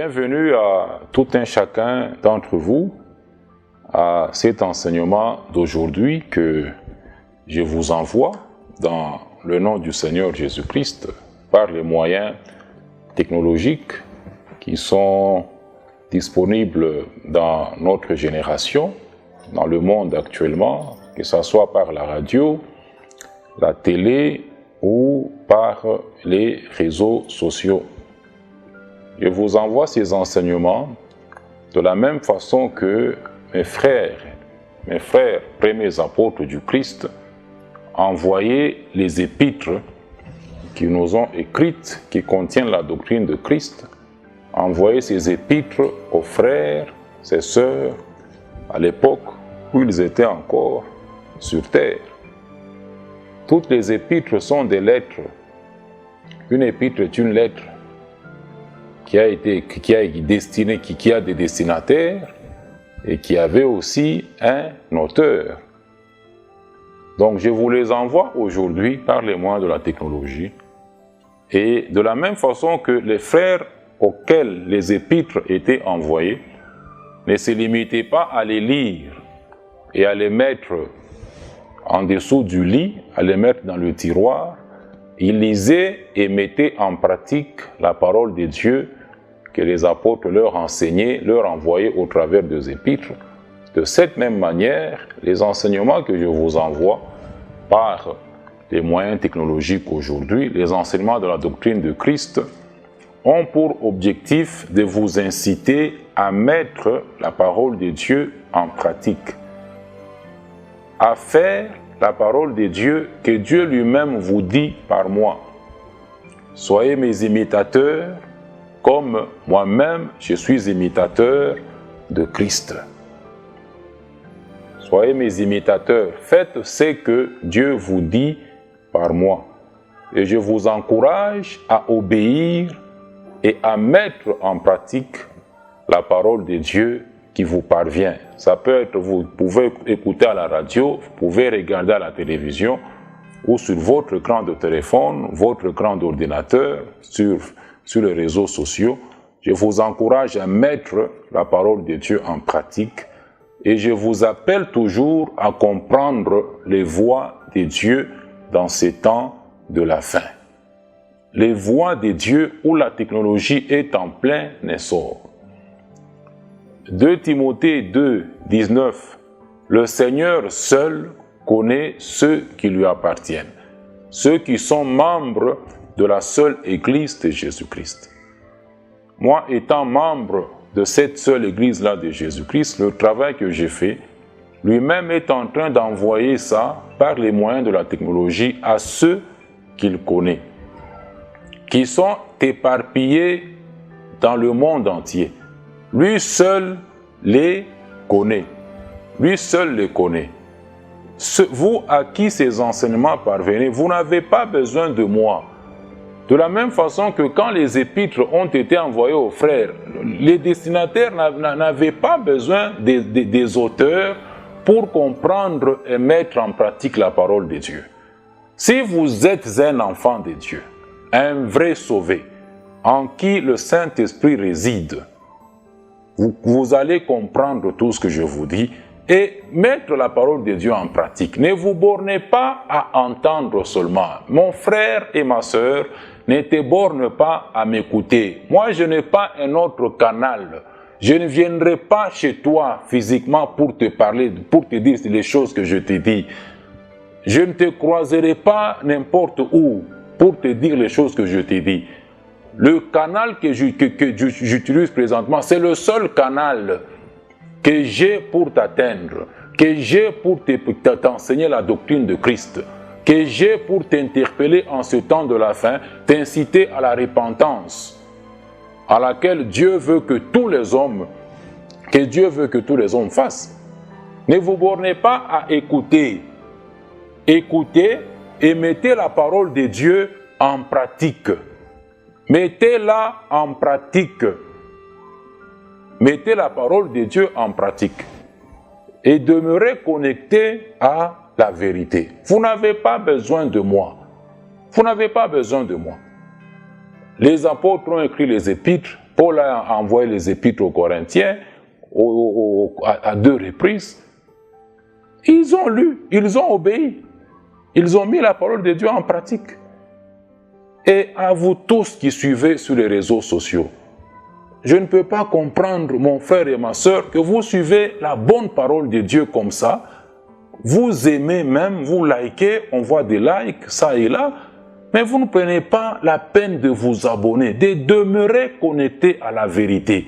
Bienvenue à tout un chacun d'entre vous à cet enseignement d'aujourd'hui que je vous envoie dans le nom du Seigneur Jésus-Christ par les moyens technologiques qui sont disponibles dans notre génération, dans le monde actuellement, que ce soit par la radio, la télé ou par les réseaux sociaux. Je vous envoie ces enseignements de la même façon que mes frères, premiers apôtres du Christ, envoyaient les épîtres qui nous ont écrites, qui contiennent la doctrine de Christ, envoyaient ces épîtres aux frères, ses sœurs, à l'époque où ils étaient encore sur terre. Toutes les épîtres sont des lettres. Une épître est une lettre qui a des destinataires et qui avait aussi un auteur. Donc je vous les envoie aujourd'hui par les moyens de la technologie. Et de la même façon que les frères auxquels les épîtres étaient envoyés ne se limitaient pas à les lire et à les mettre en dessous du lit, à les mettre dans le tiroir, ils lisaient et mettaient en pratique la parole de Dieu que les apôtres leur enseignaient, leur envoyaient au travers des épîtres. De cette même manière, les enseignements que je vous envoie par les moyens technologiques aujourd'hui, les enseignements de la doctrine de Christ, ont pour objectif de vous inciter à mettre la parole de Dieu en pratique, à faire la parole de Dieu que Dieu lui-même vous dit par moi. Soyez mes imitateurs, comme moi-même je suis imitateur de Christ. Soyez mes imitateurs, faites ce que Dieu vous dit par moi. Et je vous encourage à obéir et à mettre en pratique la parole de Dieu qui vous parvient. Ça peut être, vous pouvez écouter à la radio, vous pouvez regarder à la télévision ou sur votre écran de téléphone, votre écran d'ordinateur, sur les réseaux sociaux. Je vous encourage à mettre la parole de Dieu en pratique et je vous appelle toujours à comprendre les voies de Dieu dans ces temps de la fin. Les voies de Dieu où la technologie est en plein essor. 2 Timothée 2, 19. Le Seigneur seul connaît ceux qui lui appartiennent, ceux qui sont membres de la seule Église de Jésus-Christ. Moi, étant membre de cette seule Église-là de Jésus-Christ, le travail que j'ai fait, lui-même est en train d'envoyer ça par les moyens de la technologie à ceux qu'il connaît, qui sont éparpillés dans le monde entier. Lui seul les connaît. Lui seul les connaît. Vous à qui ces enseignements parvenaient, vous n'avez pas besoin de moi. De la même façon que quand les épîtres ont été envoyés aux frères, les destinataires n'avaient pas besoin des auteurs pour comprendre et mettre en pratique la parole de Dieu. Si vous êtes un enfant de Dieu, un vrai sauvé, en qui le Saint-Esprit réside, vous allez comprendre tout ce que je vous dis et mettre la parole de Dieu en pratique. Ne vous bornez pas à entendre seulement. Mon frère et ma sœur, ne te borne pas à m'écouter. Moi, je n'ai pas un autre canal. Je ne viendrai pas chez toi physiquement pour te parler, pour te dire les choses que je te dis. Je ne te croiserai pas n'importe où pour te dire les choses que je te dis. Le canal que j'utilise présentement, c'est le seul canal que j'ai pour t'atteindre, que j'ai pour t'enseigner la doctrine de Christ, que j'ai pour t'interpeller en ce temps de la fin, t'inciter à la repentance, à laquelle Dieu veut que tous les hommes fassent. Ne vous bornez pas à écouter. Écoutez et mettez la parole de Dieu en pratique. Mettez-la en pratique. Mettez la parole de Dieu en pratique. Et demeurez connecté à la vérité. Vous n'avez pas besoin de moi. Vous n'avez pas besoin de moi. Les apôtres ont écrit les épîtres Paul a envoyé les épîtres aux Corinthiens à 2 reprises. Ils ont lu, ils ont obéi. Ils ont mis la parole de Dieu en pratique. Et à vous tous qui suivez sur les réseaux sociaux, je ne peux pas comprendre, mon frère et ma soeur, que vous suivez la bonne parole de Dieu comme ça. Vous aimez même, vous likez, on voit des likes, ça et là, mais vous ne prenez pas la peine de vous abonner, de demeurer connecté à la vérité.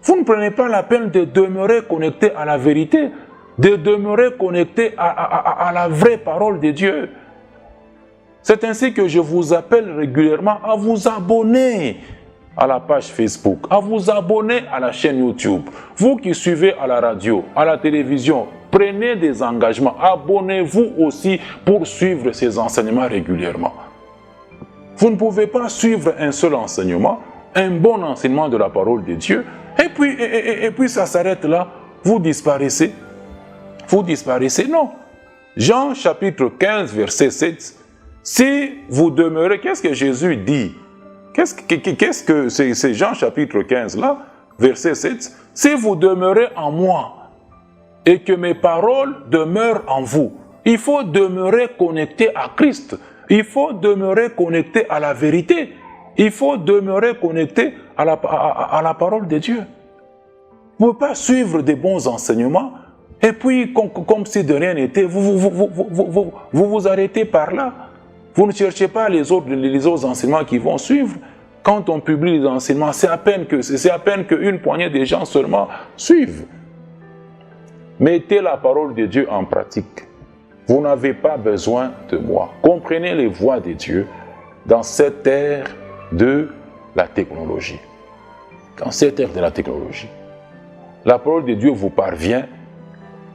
Vous ne prenez pas la peine de demeurer connecté à la vérité, de demeurer connecté à la vraie parole de Dieu. C'est ainsi que je vous appelle régulièrement à vous abonner à la page Facebook, à vous abonner à la chaîne YouTube. Vous qui suivez à la radio, à la télévision, prenez des engagements. Abonnez-vous aussi pour suivre ces enseignements régulièrement. Vous ne pouvez pas suivre un seul enseignement, un bon enseignement de la parole de Dieu, et puis ça s'arrête là. Vous disparaissez. Vous disparaissez, non. Jean chapitre 15, verset 7. Si vous demeurez, qu'est-ce que Jésus dit? Qu'est-ce que c'est Jean chapitre 15 là, verset 7. Si vous demeurez en moi et que mes paroles demeurent en vous, il faut demeurer connecté à Christ. Il faut demeurer connecté à la vérité. Il faut demeurer connecté à la parole de Dieu. Vous ne pouvez pas suivre des bons enseignements et puis, comme si de rien n'était, vous arrêtez par là. Vous ne cherchez pas les autres enseignements qui vont suivre. Quand on publie les enseignements, c'est à peine qu'une poignée de gens seulement suivent. Mettez la parole de Dieu en pratique. Vous n'avez pas besoin de moi. Comprenez les voies de Dieu dans cette ère de la technologie. Dans cette ère de la technologie. La parole de Dieu vous parvient.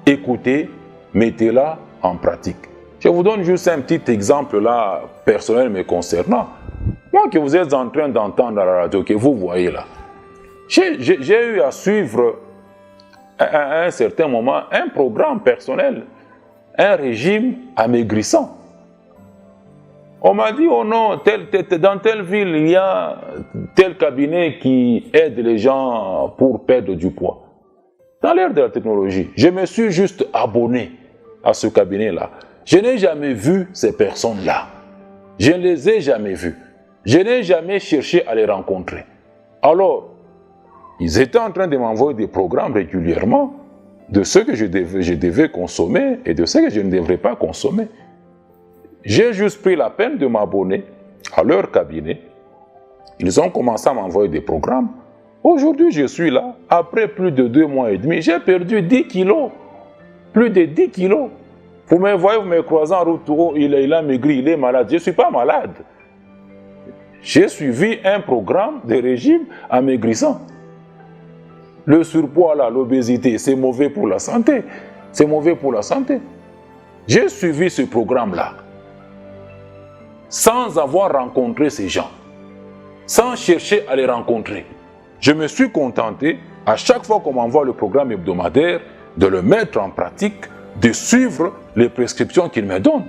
Écoutez, mettez-la en pratique. Je vous donne juste un petit exemple là, personnel me concernant. Moi que vous êtes en train d'entendre à la radio, que vous voyez là, j'ai eu à suivre à un certain moment un programme personnel, un régime amaigrissant. On m'a dit, oh non, dans telle ville, il y a tel cabinet qui aide les gens pour perdre du poids. Dans l'ère de la technologie, je me suis juste abonné à ce cabinet-là. Je n'ai jamais vu ces personnes-là. Je ne les ai jamais vues. Je n'ai jamais cherché à les rencontrer. Alors, ils étaient en train de m'envoyer des programmes régulièrement de ce que je devais consommer et de ce que je ne devrais pas consommer. J'ai juste pris la peine de m'abonner à leur cabinet. Ils ont commencé à m'envoyer des programmes. Aujourd'hui, je suis là. Après plus de 2 mois et demi, j'ai perdu 10 kilos. Plus de 10 kilos. Vous me voyez, vous me croisez en route, oh, il a maigri, il est malade. Je ne suis pas malade. J'ai suivi un programme de régime amaigrissant. Le surpoids, l'obésité, c'est mauvais pour la santé. C'est mauvais pour la santé. J'ai suivi ce programme-là sans avoir rencontré ces gens, sans chercher à les rencontrer. Je me suis contenté, à chaque fois qu'on m'envoie le programme hebdomadaire, de le mettre en pratique, de suivre les prescriptions qu'il me donne.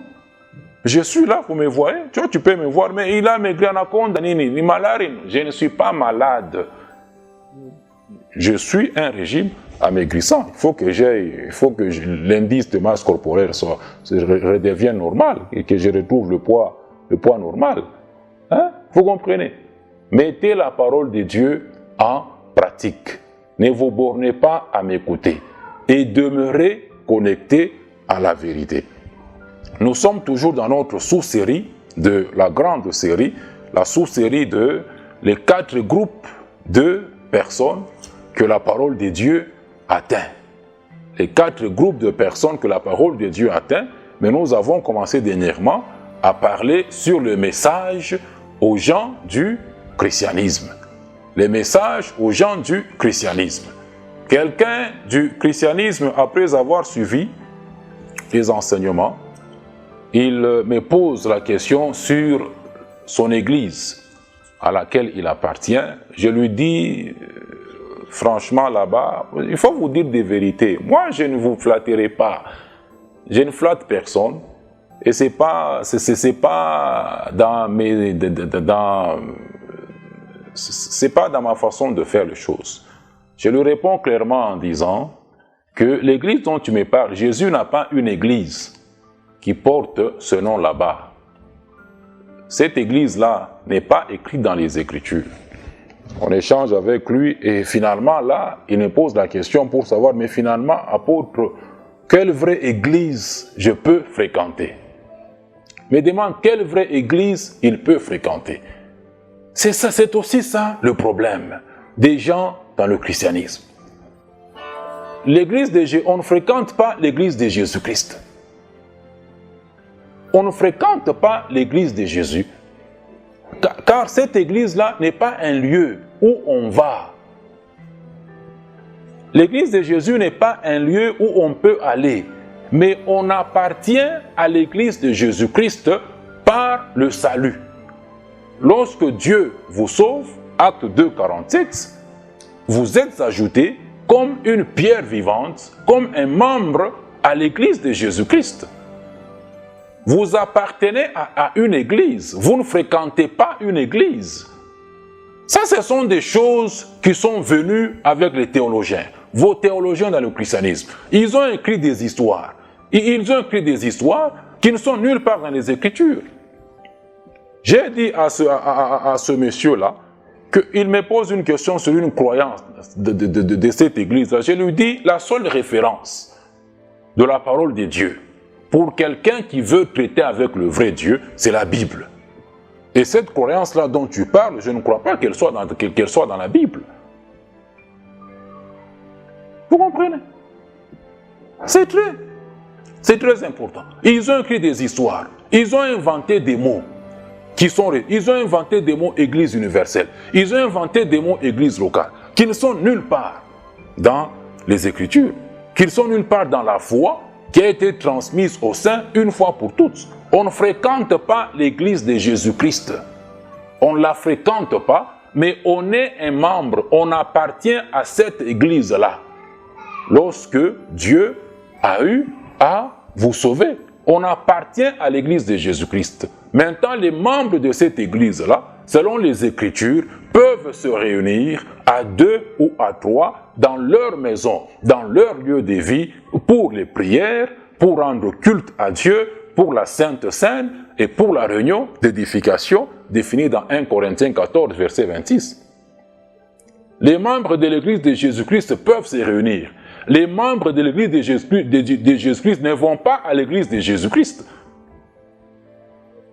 Je suis là, vous me voyez, tu peux me voir, mais il a maigri en il malade. Je ne suis pas malade. Je suis un régime amaigrissant. Il faut que l'indice de masse corporelle redevienne normal et que je retrouve le poids normal. Hein? Vous comprenez? Mettez la parole de Dieu en pratique. Ne vous bornez pas à m'écouter et demeurez connectés à la vérité. Nous sommes toujours dans notre sous-série de la grande série, la sous-série de les 4 groupes de personnes que la parole de Dieu atteint. Les 4 groupes de personnes que la parole de Dieu atteint, mais nous avons commencé dernièrement à parler sur le message aux gens du christianisme. Les messages aux gens du christianisme. Quelqu'un du christianisme, après avoir suivi les enseignements, il me pose la question sur son église à laquelle il appartient. Je lui dis, franchement là-bas, il faut vous dire des vérités. Moi, je ne vous flatterai pas. Je ne flatte personne. Et c'est pas dans ce n'est pas dans ma façon de faire les choses. Je lui réponds clairement en disant que l'église dont tu me parles, Jésus n'a pas une église qui porte ce nom là-bas. Cette église-là n'est pas écrite dans les Écritures. On échange avec lui et finalement là, il me pose la question pour savoir, mais finalement, apôtre, quelle vraie église je peux fréquenter? Il me demande quelle vraie église il peut fréquenter. C'est ça, c'est aussi ça le problème des gens dans le christianisme. L'église de Jésus, on ne fréquente pas l'église de Jésus-Christ. On ne fréquente pas l'église de Jésus, car cette église-là n'est pas un lieu où on va. L'église de Jésus n'est pas un lieu où on peut aller, mais on appartient à l'église de Jésus-Christ par le salut. Lorsque Dieu vous sauve, acte 2, 47, vous êtes ajouté comme une pierre vivante, comme un membre à l'église de Jésus-Christ. Vous appartenez à une église, vous ne fréquentez pas une église. Ça, ce sont des choses qui sont venues avec les théologiens. Vos théologiens dans le christianisme, ils ont écrit des histoires. Ils ont écrit des histoires qui ne sont nulle part dans les Écritures. J'ai dit à ce monsieur-là qu'il me pose une question sur une croyance de cette église-là. Je lui dis la seule référence de la parole de Dieu pour quelqu'un qui veut traiter avec le vrai Dieu, c'est la Bible. Et cette croyance-là dont tu parles, je ne crois pas qu'elle soit dans la Bible. Vous comprenez? C'est très important. Ils ont écrit des histoires. Ils ont inventé des mots. Ils ont inventé des mots église universelle. Ils ont inventé des mots église locale. Qui ne sont nulle part dans les Écritures. Qui ne sont nulle part dans la foi qui a été transmise aux saints une fois pour toutes. On ne fréquente pas l'église de Jésus-Christ. On ne la fréquente pas, mais on est un membre. On appartient à cette église-là. Lorsque Dieu a eu à vous sauver, on appartient à l'église de Jésus-Christ. Maintenant, les membres de cette église-là, selon les Écritures, peuvent se réunir à 2 ou à 3 dans leur maison, dans leur lieu de vie, pour les prières, pour rendre culte à Dieu, pour la Sainte Seine et pour la réunion d'édification définie dans 1 Corinthiens 14, verset 26. Les membres de l'église de Jésus-Christ peuvent se réunir. Les membres de l'église de Jésus-Christ ne vont pas à l'église de Jésus-Christ.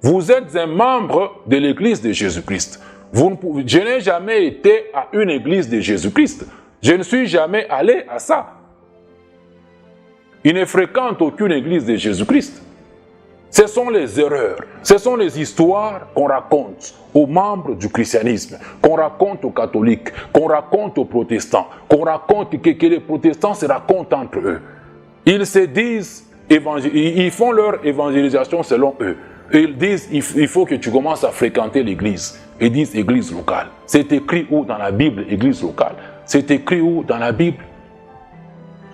Vous êtes un membre de l'église de Jésus-Christ. Je n'ai jamais été à une église de Jésus-Christ. Je ne suis jamais allé à ça. Il ne fréquente aucune église de Jésus-Christ. Ce sont les erreurs, ce sont les histoires qu'on raconte aux membres du christianisme, qu'on raconte aux catholiques, qu'on raconte aux protestants, qu'on raconte que les protestants se racontent entre eux. Ils se disent, ils font leur évangélisation selon eux. Ils disent, il faut que tu commences à fréquenter l'église. Ils disent église locale. C'est écrit où dans la Bible, église locale? C'est écrit où dans la Bible?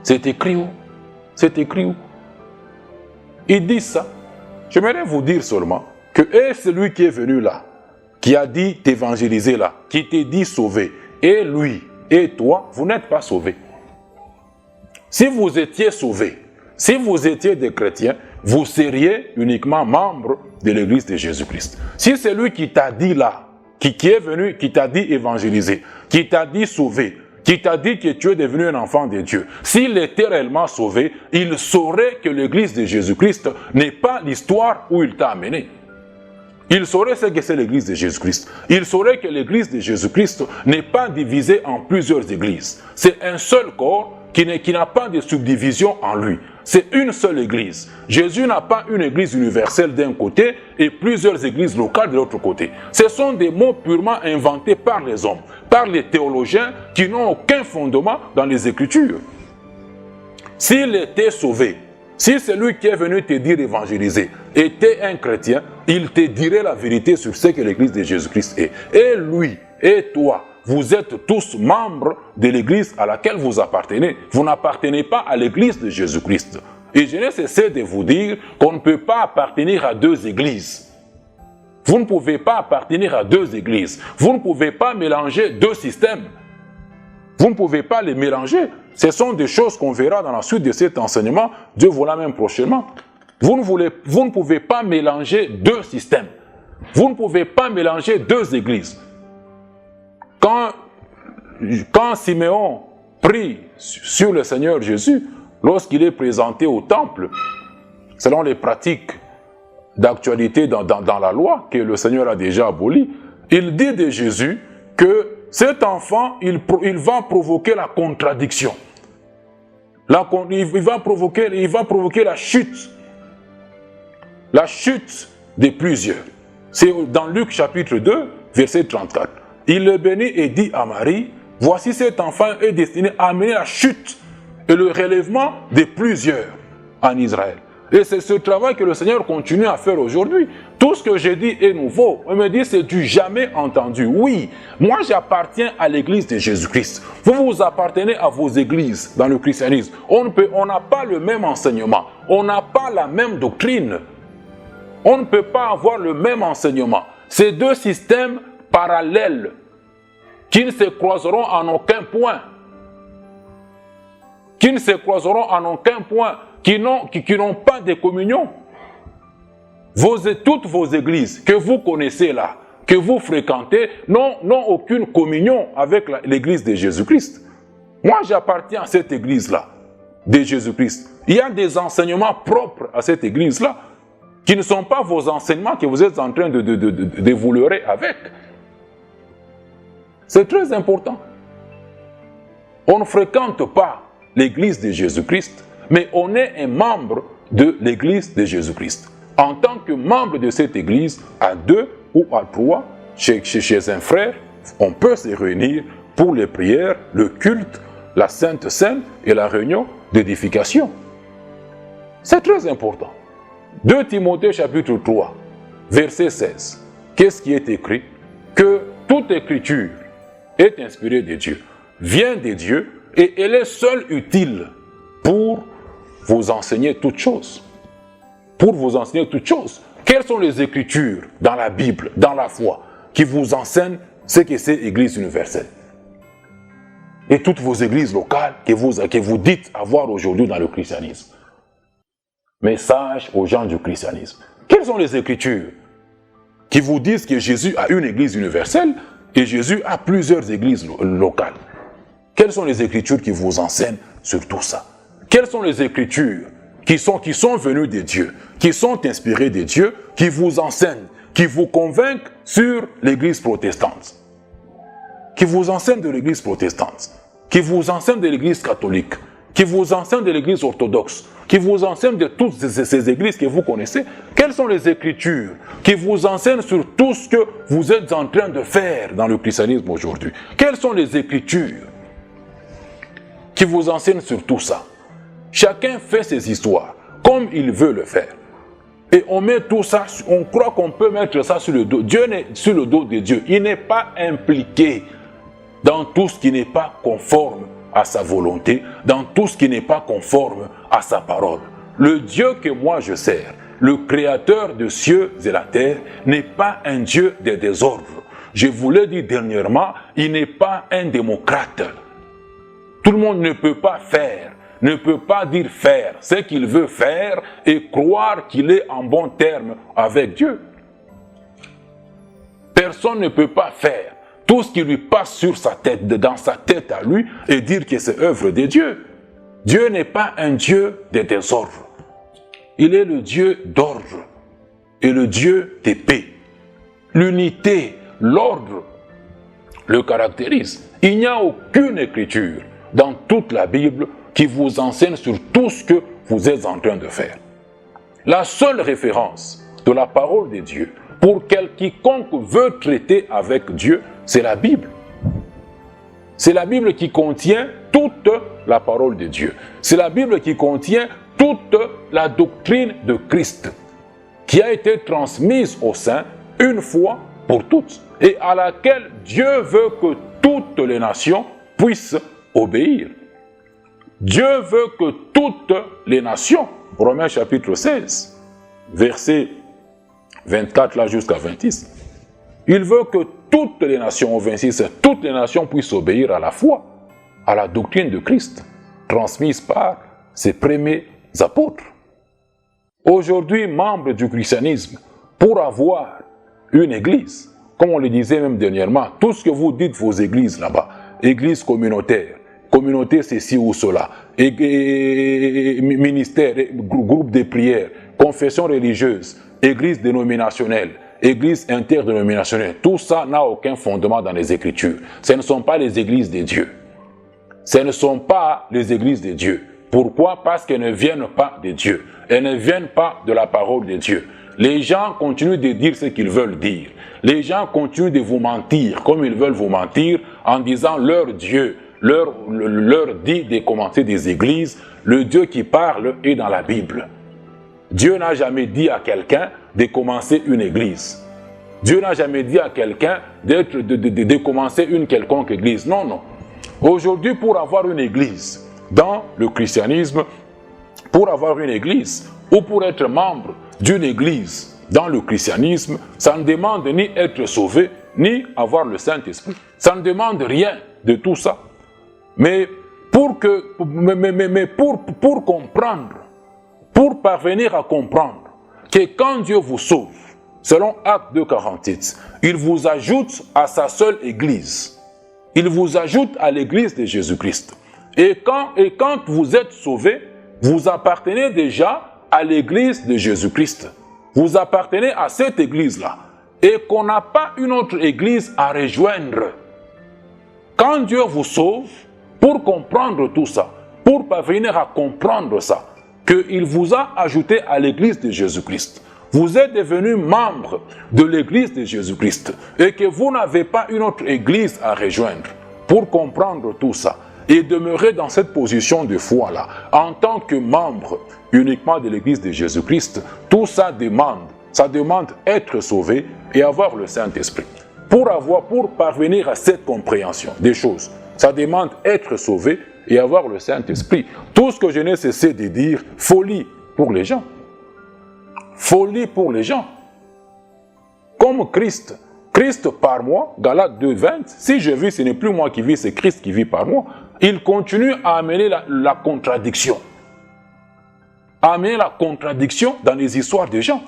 C'est écrit où? C'est écrit où? Ils disent ça. J'aimerais vous dire seulement que celui qui est venu là, qui a dit t'évangéliser là, qui t'a dit sauver, et lui, et toi, vous n'êtes pas sauvés. Si vous étiez sauvés, si vous étiez des chrétiens, vous seriez uniquement membre de l'église de Jésus-Christ. Si c'est lui qui t'a dit là, qui est venu, qui t'a dit évangéliser, qui t'a dit sauver, qui t'a dit que tu es devenu un enfant de Dieu, s'il était réellement sauvé, il saurait que l'église de Jésus-Christ n'est pas l'histoire où il t'a amené. Il saurait ce que c'est l'église de Jésus-Christ. Il saurait que l'église de Jésus-Christ n'est pas divisée en plusieurs églises. C'est un seul corps qui n'a pas de subdivision en lui. C'est une seule église. Jésus n'a pas une église universelle d'un côté et plusieurs églises locales de l'autre côté. Ce sont des mots purement inventés par les hommes, par les théologiens qui n'ont aucun fondement dans les Écritures. S'il était sauvé, si celui qui est venu te dire évangéliser était un chrétien, il te dirait la vérité sur ce que l'église de Jésus-Christ est. Et lui, et toi, vous êtes tous membres de l'église à laquelle vous appartenez. Vous n'appartenez pas à l'église de Jésus-Christ. Et je n'ai cessé de vous dire qu'on ne peut pas appartenir à deux églises. Vous ne pouvez pas appartenir à deux églises. Vous ne pouvez pas mélanger deux systèmes. Vous ne pouvez pas les mélanger. Ce sont des choses qu'on verra dans la suite de cet enseignement. Dieu voulant même prochainement. Vous ne pouvez pas mélanger deux systèmes. Vous ne pouvez pas mélanger deux églises. Quand Siméon prie sur le Seigneur Jésus, lorsqu'il est présenté au temple, selon les pratiques d'actualité dans la loi que le Seigneur a déjà abolie, il dit de Jésus que cet enfant, il va provoquer la contradiction. Il va provoquer la chute de plusieurs. C'est dans Luc chapitre 2, verset 34. Il le bénit et dit à Marie, voici cet enfant est destiné à amener la chute et le relèvement de plusieurs en Israël. Et c'est ce travail que le Seigneur continue à faire aujourd'hui. Tout ce que j'ai dit est nouveau. On me dit, c'est du jamais entendu. Oui, moi j'appartiens à l'église de Jésus-Christ. Vous appartenez à vos églises dans le christianisme. On n'a pas le même enseignement. On n'a pas la même doctrine. On ne peut pas avoir le même enseignement. C'est deux systèmes parallèles qui ne se croiseront en aucun point. Qui ne se croiseront en aucun point. Qui n'ont pas de communion. Toutes vos églises que vous connaissez là, que vous fréquentez, n'ont aucune communion avec l'église de Jésus-Christ. Moi, j'appartiens à cette église-là, de Jésus-Christ. Il y a des enseignements propres à cette église-là, qui ne sont pas vos enseignements que vous êtes en train de vous leurrer avec. C'est très important. On ne fréquente pas l'église de Jésus-Christ, mais on est un membre de l'église de Jésus-Christ. En tant que membre de cette église, à deux ou à trois, chez un frère, on peut se réunir pour les prières, le culte, la Sainte Seine et la réunion d'édification. C'est très important. 2 Timothée chapitre 3, verset 16. Qu'est-ce qui est écrit? Que toute écriture est inspirée de Dieu, vient de Dieu et elle est seule utile pour vous enseigner toutes choses. Pour vous enseigner toutes choses. Quelles sont les écritures dans la Bible, dans la foi, qui vous enseignent ce que c'est l'Église universelle? Et toutes vos églises locales que vous dites avoir aujourd'hui dans le christianisme. Message aux gens du christianisme. Quelles sont les écritures qui vous disent que Jésus a une église universelle et Jésus a plusieurs églises locales? Quelles sont les écritures qui vous enseignent sur tout ça? Quelles sont les écritures qui sont venues de Dieu, qui sont inspirées de Dieu, qui vous enseignent, qui vous convainquent sur l'église protestante? Qui vous enseignent de l'église protestante, qui vous enseignent de l'église catholique, qui vous enseignent de l'église orthodoxe, qui vous enseignent de toutes ces églises que vous connaissez? Quelles sont les écritures qui vous enseignent sur tout ce que vous êtes en train de faire dans le christianisme aujourd'hui? Quelles sont les écritures qui vous enseignent sur tout ça? Chacun fait ses histoires comme il veut le faire. Et on met tout ça, on croit qu'on peut mettre ça sur le dos. Dieu n'est sur le dos de Dieu. Il n'est pas impliqué dans tout ce qui n'est pas conforme à sa volonté, dans tout ce qui n'est pas conforme à sa parole. Le Dieu que moi je sers, le créateur des cieux et la terre, n'est pas un Dieu de désordre. Je vous l'ai dit dernièrement, il n'est pas un démocrate. Tout le monde ne peut pas faire, ne peut pas dire faire ce qu'il veut faire et croire qu'il est en bon terme avec Dieu. Personne ne peut pas faire tout ce qui lui passe sur sa tête, dans sa tête à lui, et dire que c'est œuvre de Dieu. Dieu n'est pas un Dieu de désordre. Il est le Dieu d'ordre et le Dieu de paix. L'unité, l'ordre le caractérise. Il n'y a aucune écriture dans toute la Bible qui vous enseigne sur tout ce que vous êtes en train de faire. La seule référence de la parole de Dieu pour quiconque veut traiter avec Dieu, c'est la Bible. C'est la Bible qui contient toute la parole de Dieu. C'est la Bible qui contient toute la doctrine de Christ qui a été transmise aux saints une fois pour toutes et à laquelle Dieu veut que toutes les nations puissent obéir. Dieu veut que toutes les nations, Romains chapitre 16, verset 24 là jusqu'à 26. Il veut que toutes les nations, au 26, toutes les nations puissent obéir à la foi, à la doctrine de Christ, transmise par ses premiers apôtres. Aujourd'hui, membres du christianisme, pour avoir une église, comme on le disait même dernièrement, tout ce que vous dites vos églises là-bas, église communautaire, communauté ceci ou cela, ministère, groupe de prière, confession religieuse, église dénominationnelle, église interdénominationnelle, tout ça n'a aucun fondement dans les Écritures. Ce ne sont pas les églises de Dieu. Ce ne sont pas les églises de Dieu. Pourquoi? Parce qu'elles ne viennent pas de Dieu. Elles ne viennent pas de la parole de Dieu. Les gens continuent de dire ce qu'ils veulent dire. Les gens continuent de vous mentir comme ils veulent vous mentir en disant leur Dieu leur dit de commencer des églises. Le Dieu qui parle est dans la Bible. Dieu n'a jamais dit à quelqu'un de commencer une église. Dieu n'a jamais dit à quelqu'un de commencer une quelconque église. Non, non. Aujourd'hui, pour avoir une église dans le christianisme, pour avoir une église ou pour être membre d'une église dans le christianisme, ça ne demande ni être sauvé, ni avoir le Saint-Esprit. Ça ne demande rien de tout ça. Mais pour comprendre, pour parvenir à comprendre que quand Dieu vous sauve, selon Actes 2,48, il vous ajoute à sa seule église. Il vous ajoute à l'église de Jésus-Christ. Et quand vous êtes sauvé, vous appartenez déjà à l'église de Jésus-Christ. Vous appartenez à cette église-là. Et qu'on n'a pas une autre église à rejoindre. Quand Dieu vous sauve, pour comprendre tout ça, pour parvenir à comprendre ça, qu'il vous a ajouté à l'église de Jésus-Christ. Vous êtes devenu membre de l'église de Jésus-Christ et que vous n'avez pas une autre église à rejoindre. Pour comprendre tout ça et demeurer dans cette position de foi-là, en tant que membre uniquement de l'église de Jésus-Christ, tout ça demande être sauvé et avoir le Saint-Esprit. Pour parvenir à cette compréhension des choses, ça demande être sauvé et avoir le Saint-Esprit. Tout ce que je n'ai cessé de dire, folie pour les gens. Folie pour les gens. Comme Christ. Christ par moi, Galates 2,20, si je vis, ce n'est plus moi qui vis, c'est Christ qui vit par moi. Il continue à amener la contradiction. À amener la contradiction dans les histoires des gens.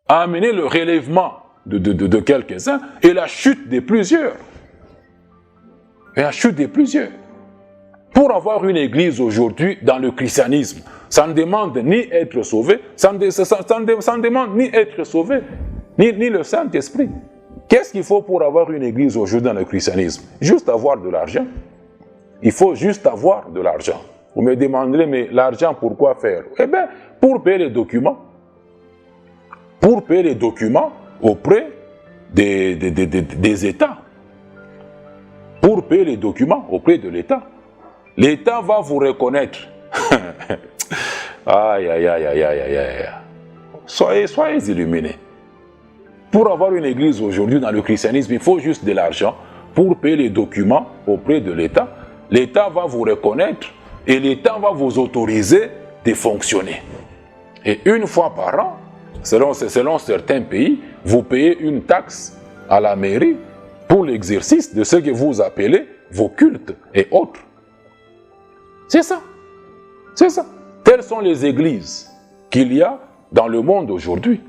À amener le relèvement de quelques-uns et la chute de plusieurs. Et la chute de plusieurs. Pour avoir une église aujourd'hui dans le christianisme, ça ne demande ni être sauvé, ça ne demande ni être sauvé, ni le Saint-Esprit. Qu'est-ce qu'il faut pour avoir une église aujourd'hui dans le christianisme? Juste avoir de l'argent. Il faut juste avoir de l'argent. Vous me demanderez, mais l'argent, pourquoi faire? Eh bien, pour payer les documents. Pour payer les documents auprès des États. Pour payer les documents auprès de l'État. L'État va vous reconnaître. Aïe, aïe, aïe, aïe, aïe, aïe. Soyez illuminés. Pour avoir une église aujourd'hui dans le christianisme, il faut juste de l'argent pour payer les documents auprès de l'État. L'État va vous reconnaître et l'État va vous autoriser de fonctionner. Et une fois par an, selon certains pays, vous payez une taxe à la mairie pour l'exercice de ce que vous appelez vos cultes et autres. C'est ça. C'est ça. Telles sont les églises qu'il y a dans le monde aujourd'hui.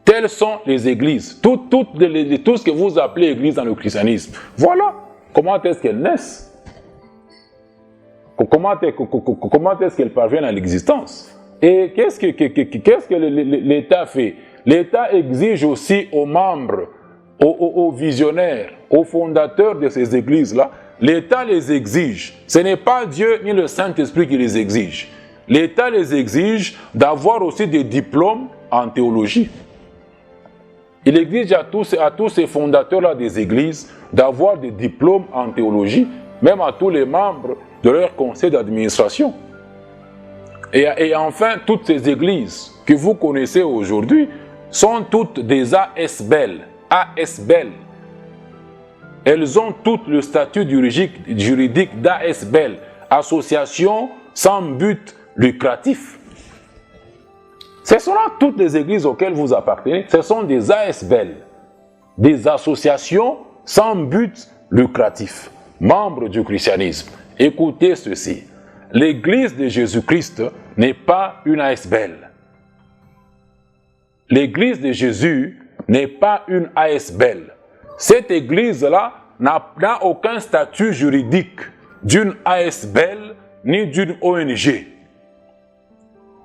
Telles sont les églises. Tout ce que vous appelez église dans le christianisme. Voilà comment est-ce qu'elles naissent. Comment est-ce qu'elles parviennent à l'existence. Et qu'est-ce que l'État fait? L'État exige aussi aux membres, aux visionnaires, aux fondateurs de ces églises-là, l'État les exige. Ce n'est pas Dieu ni le Saint-Esprit qui les exige. L'État les exige d'avoir aussi des diplômes en théologie. Il exige à tous ces fondateurs-là des églises d'avoir des diplômes en théologie, même à tous les membres de leur conseil d'administration. Et enfin, toutes ces églises que vous connaissez aujourd'hui sont toutes des ASBEL. ASBEL. Elles ont toutes le statut juridique d'ASBEL, association sans but lucratif. Ce sont là toutes les églises auxquelles vous appartenez. Ce sont des ASBL, des associations sans but lucratif, membres du christianisme. Écoutez ceci. L'église de Jésus-Christ n'est pas une ASBL. L'église de Jésus n'est pas une ASBL. Cette église-là n'a aucun statut juridique d'une ASBL ni d'une ONG.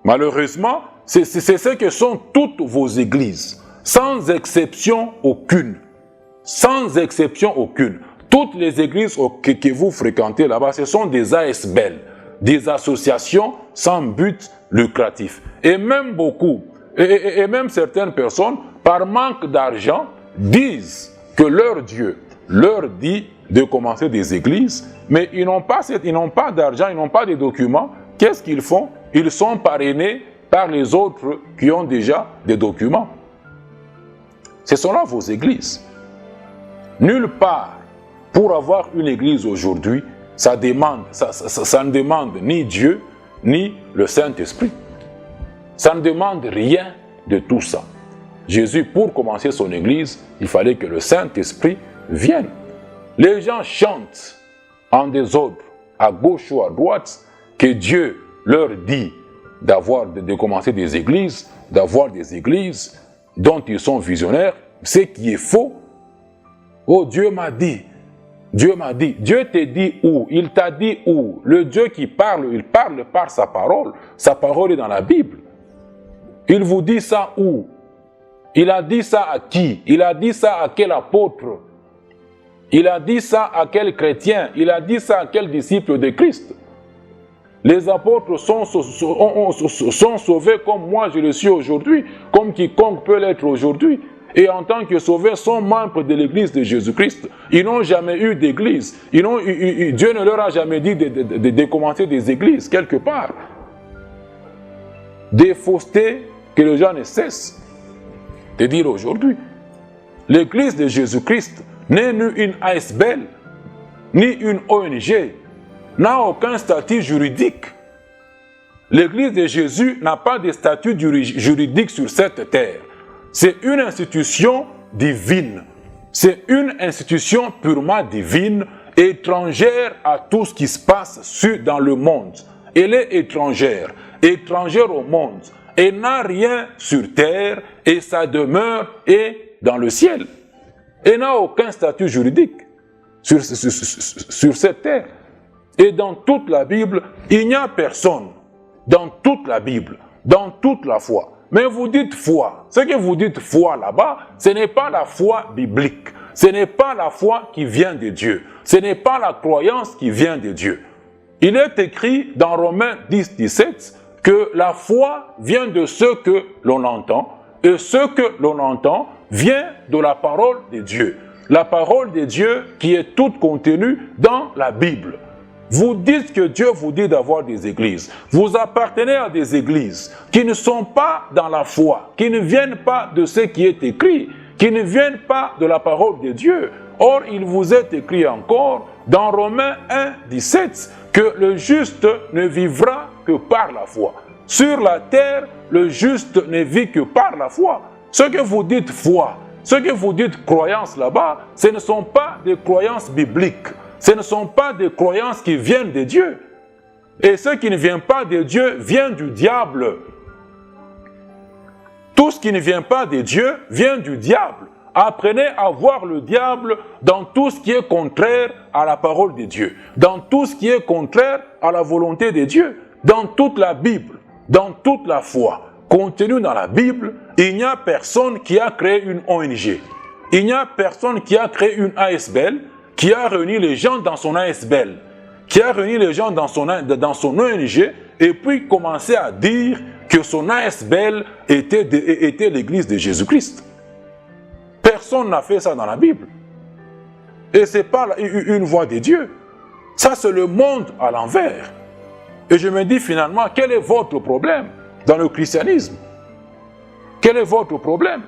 Malheureusement, c'est ce que sont toutes vos églises, sans exception aucune. Sans exception aucune. Toutes les églises que vous fréquentez là-bas, ce sont des ASBL, des associations sans but lucratif. Et même beaucoup, et même certaines personnes, par manque d'argent, disent que leur Dieu leur dit de commencer des églises, mais ils n'ont pas d'argent, ils n'ont pas de documents. Qu'est-ce qu'ils font? Ils sont parrainés par les autres qui ont déjà des documents. Ce sont là vos églises. Nulle part, pour avoir une église aujourd'hui, ça ne demande ni Dieu, ni le Saint-Esprit. Ça ne demande rien de tout ça. Jésus, pour commencer son église, il fallait que le Saint-Esprit vienne. Les gens chantent en désordre, à gauche ou à droite, que Dieu leur dit de commencer des églises, d'avoir des églises dont ils sont visionnaires, ce qui est faux. Oh, Dieu m'a dit. Dieu m'a dit. Dieu t'a dit où? Il t'a dit où? Le Dieu qui parle, il parle par sa parole. Sa parole est dans la Bible. Il vous dit ça où? Il a dit ça à qui? Il a dit ça à quel apôtre? Il a dit ça à quel chrétien? Il a dit ça à quel disciple de Christ? Les apôtres sont sauvés comme moi je le suis aujourd'hui, comme quiconque peut l'être aujourd'hui. Et en tant que sauvés, sont membres de l'église de Jésus-Christ. Ils n'ont jamais eu d'église. Dieu ne leur a jamais dit de commencer des églises quelque part. Des faussetés que les gens ne cessent de dire aujourd'hui. L'église de Jésus-Christ n'est ni une ASBL, ni une ONG, n'a aucun statut juridique. L'église de Jésus n'a pas de statut juridique sur cette terre. C'est une institution divine. C'est une institution purement divine, étrangère à tout ce qui se passe dans le monde. Elle est étrangère au monde. Elle n'a rien sur terre et sa demeure est dans le ciel. Elle n'a aucun statut juridique sur cette terre. Et dans toute la Bible, il n'y a personne, dans toute la Bible, dans toute la foi. Mais vous dites foi. Ce que vous dites foi là-bas, ce n'est pas la foi biblique. Ce n'est pas la foi qui vient de Dieu. Ce n'est pas la croyance qui vient de Dieu. Il est écrit dans Romains 10, 17 que la foi vient de ce que l'on entend, et ce que l'on entend vient de la parole de Dieu. La parole de Dieu qui est toute contenue dans la Bible. Vous dites que Dieu vous dit d'avoir des églises. Vous appartenez à des églises qui ne sont pas dans la foi, qui ne viennent pas de ce qui est écrit, qui ne viennent pas de la parole de Dieu. Or, il vous est écrit encore dans Romains 1, 17 que le juste ne vivra que par la foi. Sur la terre, le juste ne vit que par la foi. Ce que vous dites foi, ce que vous dites croyance là-bas, ce ne sont pas des croyances bibliques. Ce ne sont pas des croyances qui viennent de Dieu. Et ce qui ne vient pas de Dieu vient du diable. Tout ce qui ne vient pas de Dieu vient du diable. Apprenez à voir le diable dans tout ce qui est contraire à la parole de Dieu, dans tout ce qui est contraire à la volonté de Dieu, dans toute la Bible, dans toute la foi. Contenu dans la Bible, il n'y a personne qui a créé une ONG. Il n'y a personne qui a créé une ASBL, qui a réuni les gens dans son ASBL, qui a réuni les gens dans son ONG, et puis commencé à dire que son ASBL était l'église de Jésus-Christ. Personne n'a fait ça dans la Bible. Et ce n'est pas une voix de Dieu. Ça, c'est le monde à l'envers. Et je me dis finalement, quel est votre problème dans le christianisme? Quel est votre problème?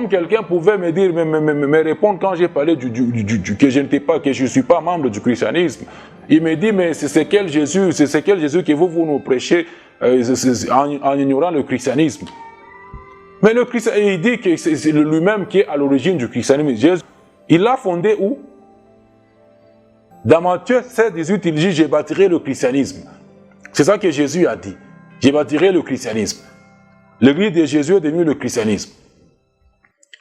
Comme quelqu'un pouvait me dire, me répondre quand j'ai parlé que je n'étais pas, que je ne suis pas membre du christianisme. Il me dit, mais c'est quel Jésus que vous nous prêchez en ignorant le christianisme. Mais le christianisme, il dit que c'est lui-même qui est à l'origine du christianisme. Jésus, il l'a fondé où? Dans Matthieu 16, 18, il dit, j'ai bâtirai le christianisme. C'est ça que Jésus a dit. J'ai bâtirai le christianisme. L'église de Jésus est devenue le christianisme.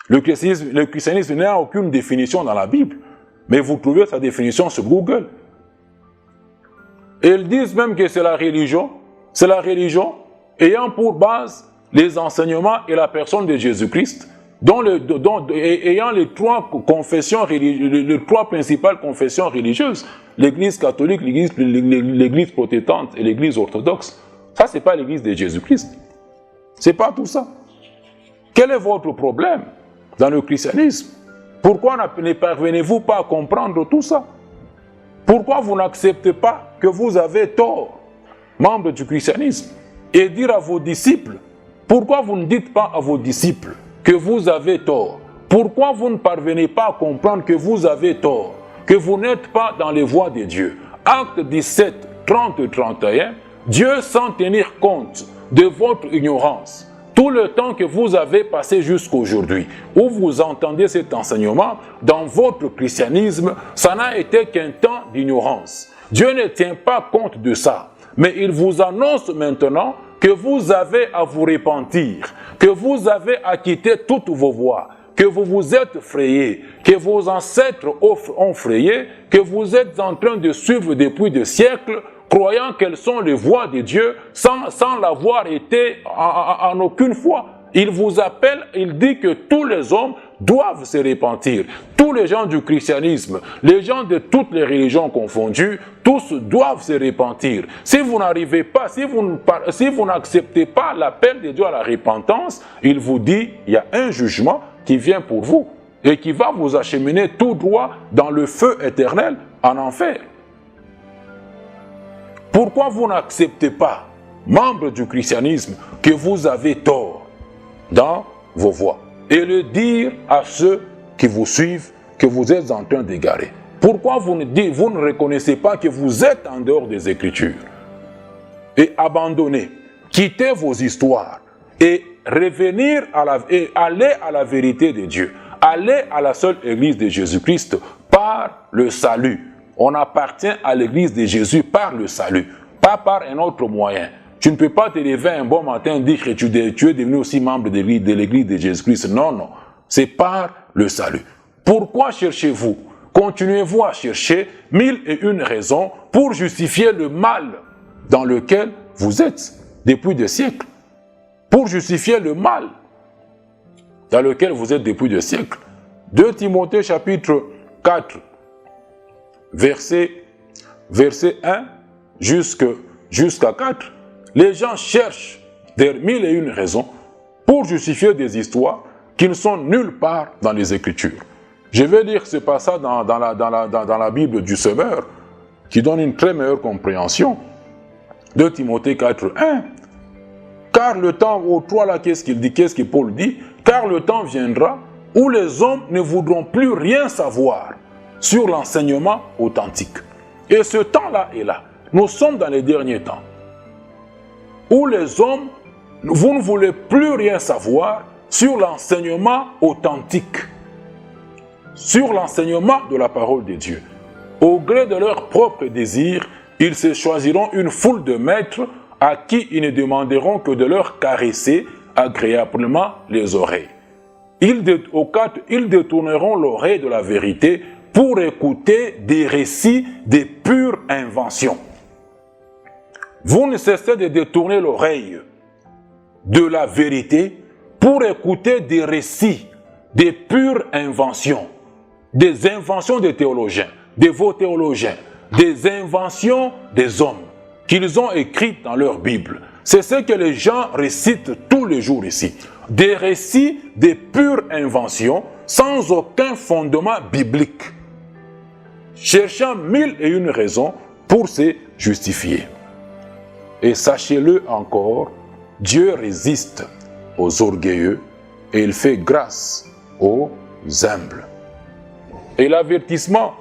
Le christianisme n'a aucune définition dans la Bible, mais vous trouvez sa définition sur Google. Et ils disent même que c'est la religion ayant pour base les enseignements et la personne de Jésus-Christ, ayant les trois principales confessions religieuses, l'Église catholique, l'Église protestante et l'Église orthodoxe. Ça, c'est pas l'Église de Jésus-Christ. C'est pas tout ça. Quel est votre problème dans le christianisme? Pourquoi ne parvenez-vous pas à comprendre tout ça? Pourquoi vous n'acceptez pas que vous avez tort, membre du christianisme, et dire à vos disciples? Pourquoi vous ne dites pas à vos disciples que vous avez tort? Pourquoi vous ne parvenez pas à comprendre que vous avez tort, que vous n'êtes pas dans les voies de Dieu? Acte 17, 30 et 31, Dieu, sans tenir compte de votre ignorance, tout le temps que vous avez passé jusqu'aujourd'hui, où vous entendez cet enseignement, dans votre christianisme, ça n'a été qu'un temps d'ignorance. Dieu ne tient pas compte de ça, mais il vous annonce maintenant que vous avez à vous repentir, que vous avez à quitter toutes vos voies, que vous vous êtes frayés, que vos ancêtres ont frayé, que vous êtes en train de suivre depuis des siècles, croyant quelles sont les voies de Dieu, sans l'avoir été en aucune fois. Il vous appelle, il dit que tous les hommes doivent se repentir. Tous les gens du christianisme, les gens de toutes les religions confondues, tous doivent se repentir. Si vous n'arrivez pas, si vous n'acceptez pas l'appel de Dieu à la repentance, il vous dit, il y a un jugement qui vient pour vous et qui va vous acheminer tout droit dans le feu éternel en enfer. Pourquoi vous n'acceptez pas, membres du christianisme, que vous avez tort dans vos voies et le dire à ceux qui vous suivent que vous êtes en train d'égarer? Pourquoi vous ne reconnaissez pas que vous êtes en dehors des Écritures et abandonnez, quittez vos histoires et revenir et aller à la vérité de Dieu, aller à la seule Église de Jésus-Christ par le salut. On appartient à l'Église de Jésus par le salut, pas par un autre moyen. Tu ne peux pas te lever un bon matin et dire que tu es devenu aussi membre de l'Église de Jésus-Christ. Non, non. C'est par le salut. Pourquoi cherchez-vous? Continuez-vous à chercher 1001 raisons pour justifier le mal dans lequel vous êtes depuis des siècles. Pour justifier le mal dans lequel vous êtes depuis des siècles. 2 Timothée chapitre 4, verset 1 jusqu'à 4. Les gens cherchent des 1001 raisons pour justifier des histoires qui ne sont nulle part dans les Écritures. Je vais lire ce passage dans la Bible du Semeur, qui donne une très meilleure compréhension. 2 Timothée 4, 1. Car le temps, au 3 là, qu'est-ce qu'il dit, qu'est-ce que Paul dit? Car le temps viendra où les hommes ne voudront plus rien savoir sur l'enseignement authentique. Et ce temps-là est là. Nous sommes dans les derniers temps. Où les hommes, vous ne voulez plus rien savoir sur l'enseignement authentique. Sur l'enseignement de la parole de Dieu. Au gré de leurs propres désirs, ils se choisiront une foule de maîtres à qui ils ne demanderont que de leur caresser agréablement les oreilles. Ils détourneront l'oreille de la vérité pour écouter des récits de pure invention. Vous ne cessez de détourner l'oreille de la vérité pour écouter des récits de pure invention, des inventions des théologiens, de vos théologiens, des inventions des hommes qu'ils ont écrites dans leur Bible. C'est ce que les gens récitent tous les jours ici. Des récits de pure invention sans aucun fondement biblique, cherchant 1001 raisons pour se justifier. Et sachez-le encore, Dieu résiste aux orgueilleux et il fait grâce aux humbles. Et l'avertissement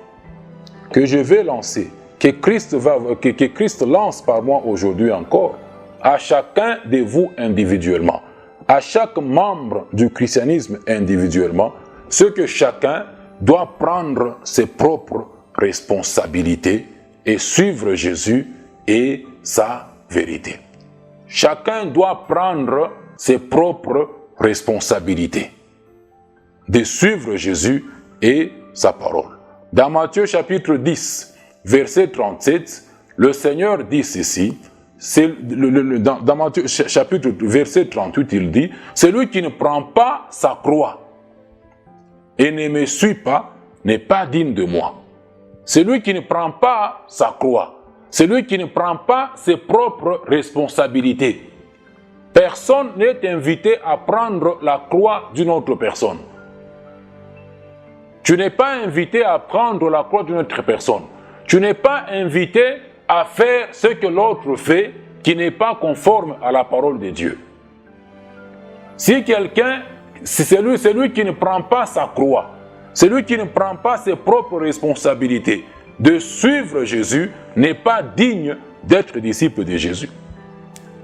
que je vais lancer, que Christ lance par moi aujourd'hui encore, à chacun de vous individuellement, à chaque membre du christianisme individuellement, c'est que chacun doit prendre ses propres responsabilités et suivre Jésus et sa vérité. Chacun doit prendre ses propres responsabilités de suivre Jésus et sa parole. Dans Matthieu chapitre 10, verset 37, le Seigneur dit ceci, dans Matthieu chapitre verset 38, il dit, « Celui qui ne prend pas sa croix et ne me suit pas n'est pas digne de moi. » Celui qui ne prend pas sa croix, celui qui ne prend pas ses propres responsabilités. Personne n'est invité à prendre la croix d'une autre personne. Tu n'es pas invité à prendre la croix d'une autre personne. Tu n'es pas invité à faire ce que l'autre fait qui n'est pas conforme à la parole de Dieu. Si quelqu'un, c'est celui qui ne prend pas sa croix, celui qui ne prend pas ses propres responsabilités de suivre Jésus n'est pas digne d'être disciple de Jésus.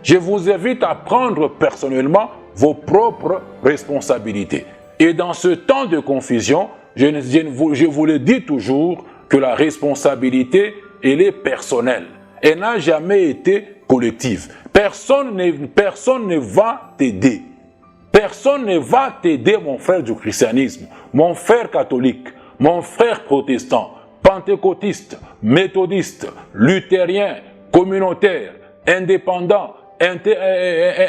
Je vous invite à prendre personnellement vos propres responsabilités. Et dans ce temps de confusion, je vous le dis toujours que la responsabilité, elle est personnelle. Elle n'a jamais été collective. Personne ne va t'aider. Personne ne va t'aider, mon frère du christianisme, mon frère catholique, mon frère protestant, pentecôtiste, méthodiste, luthérien, communautaire, indépendant,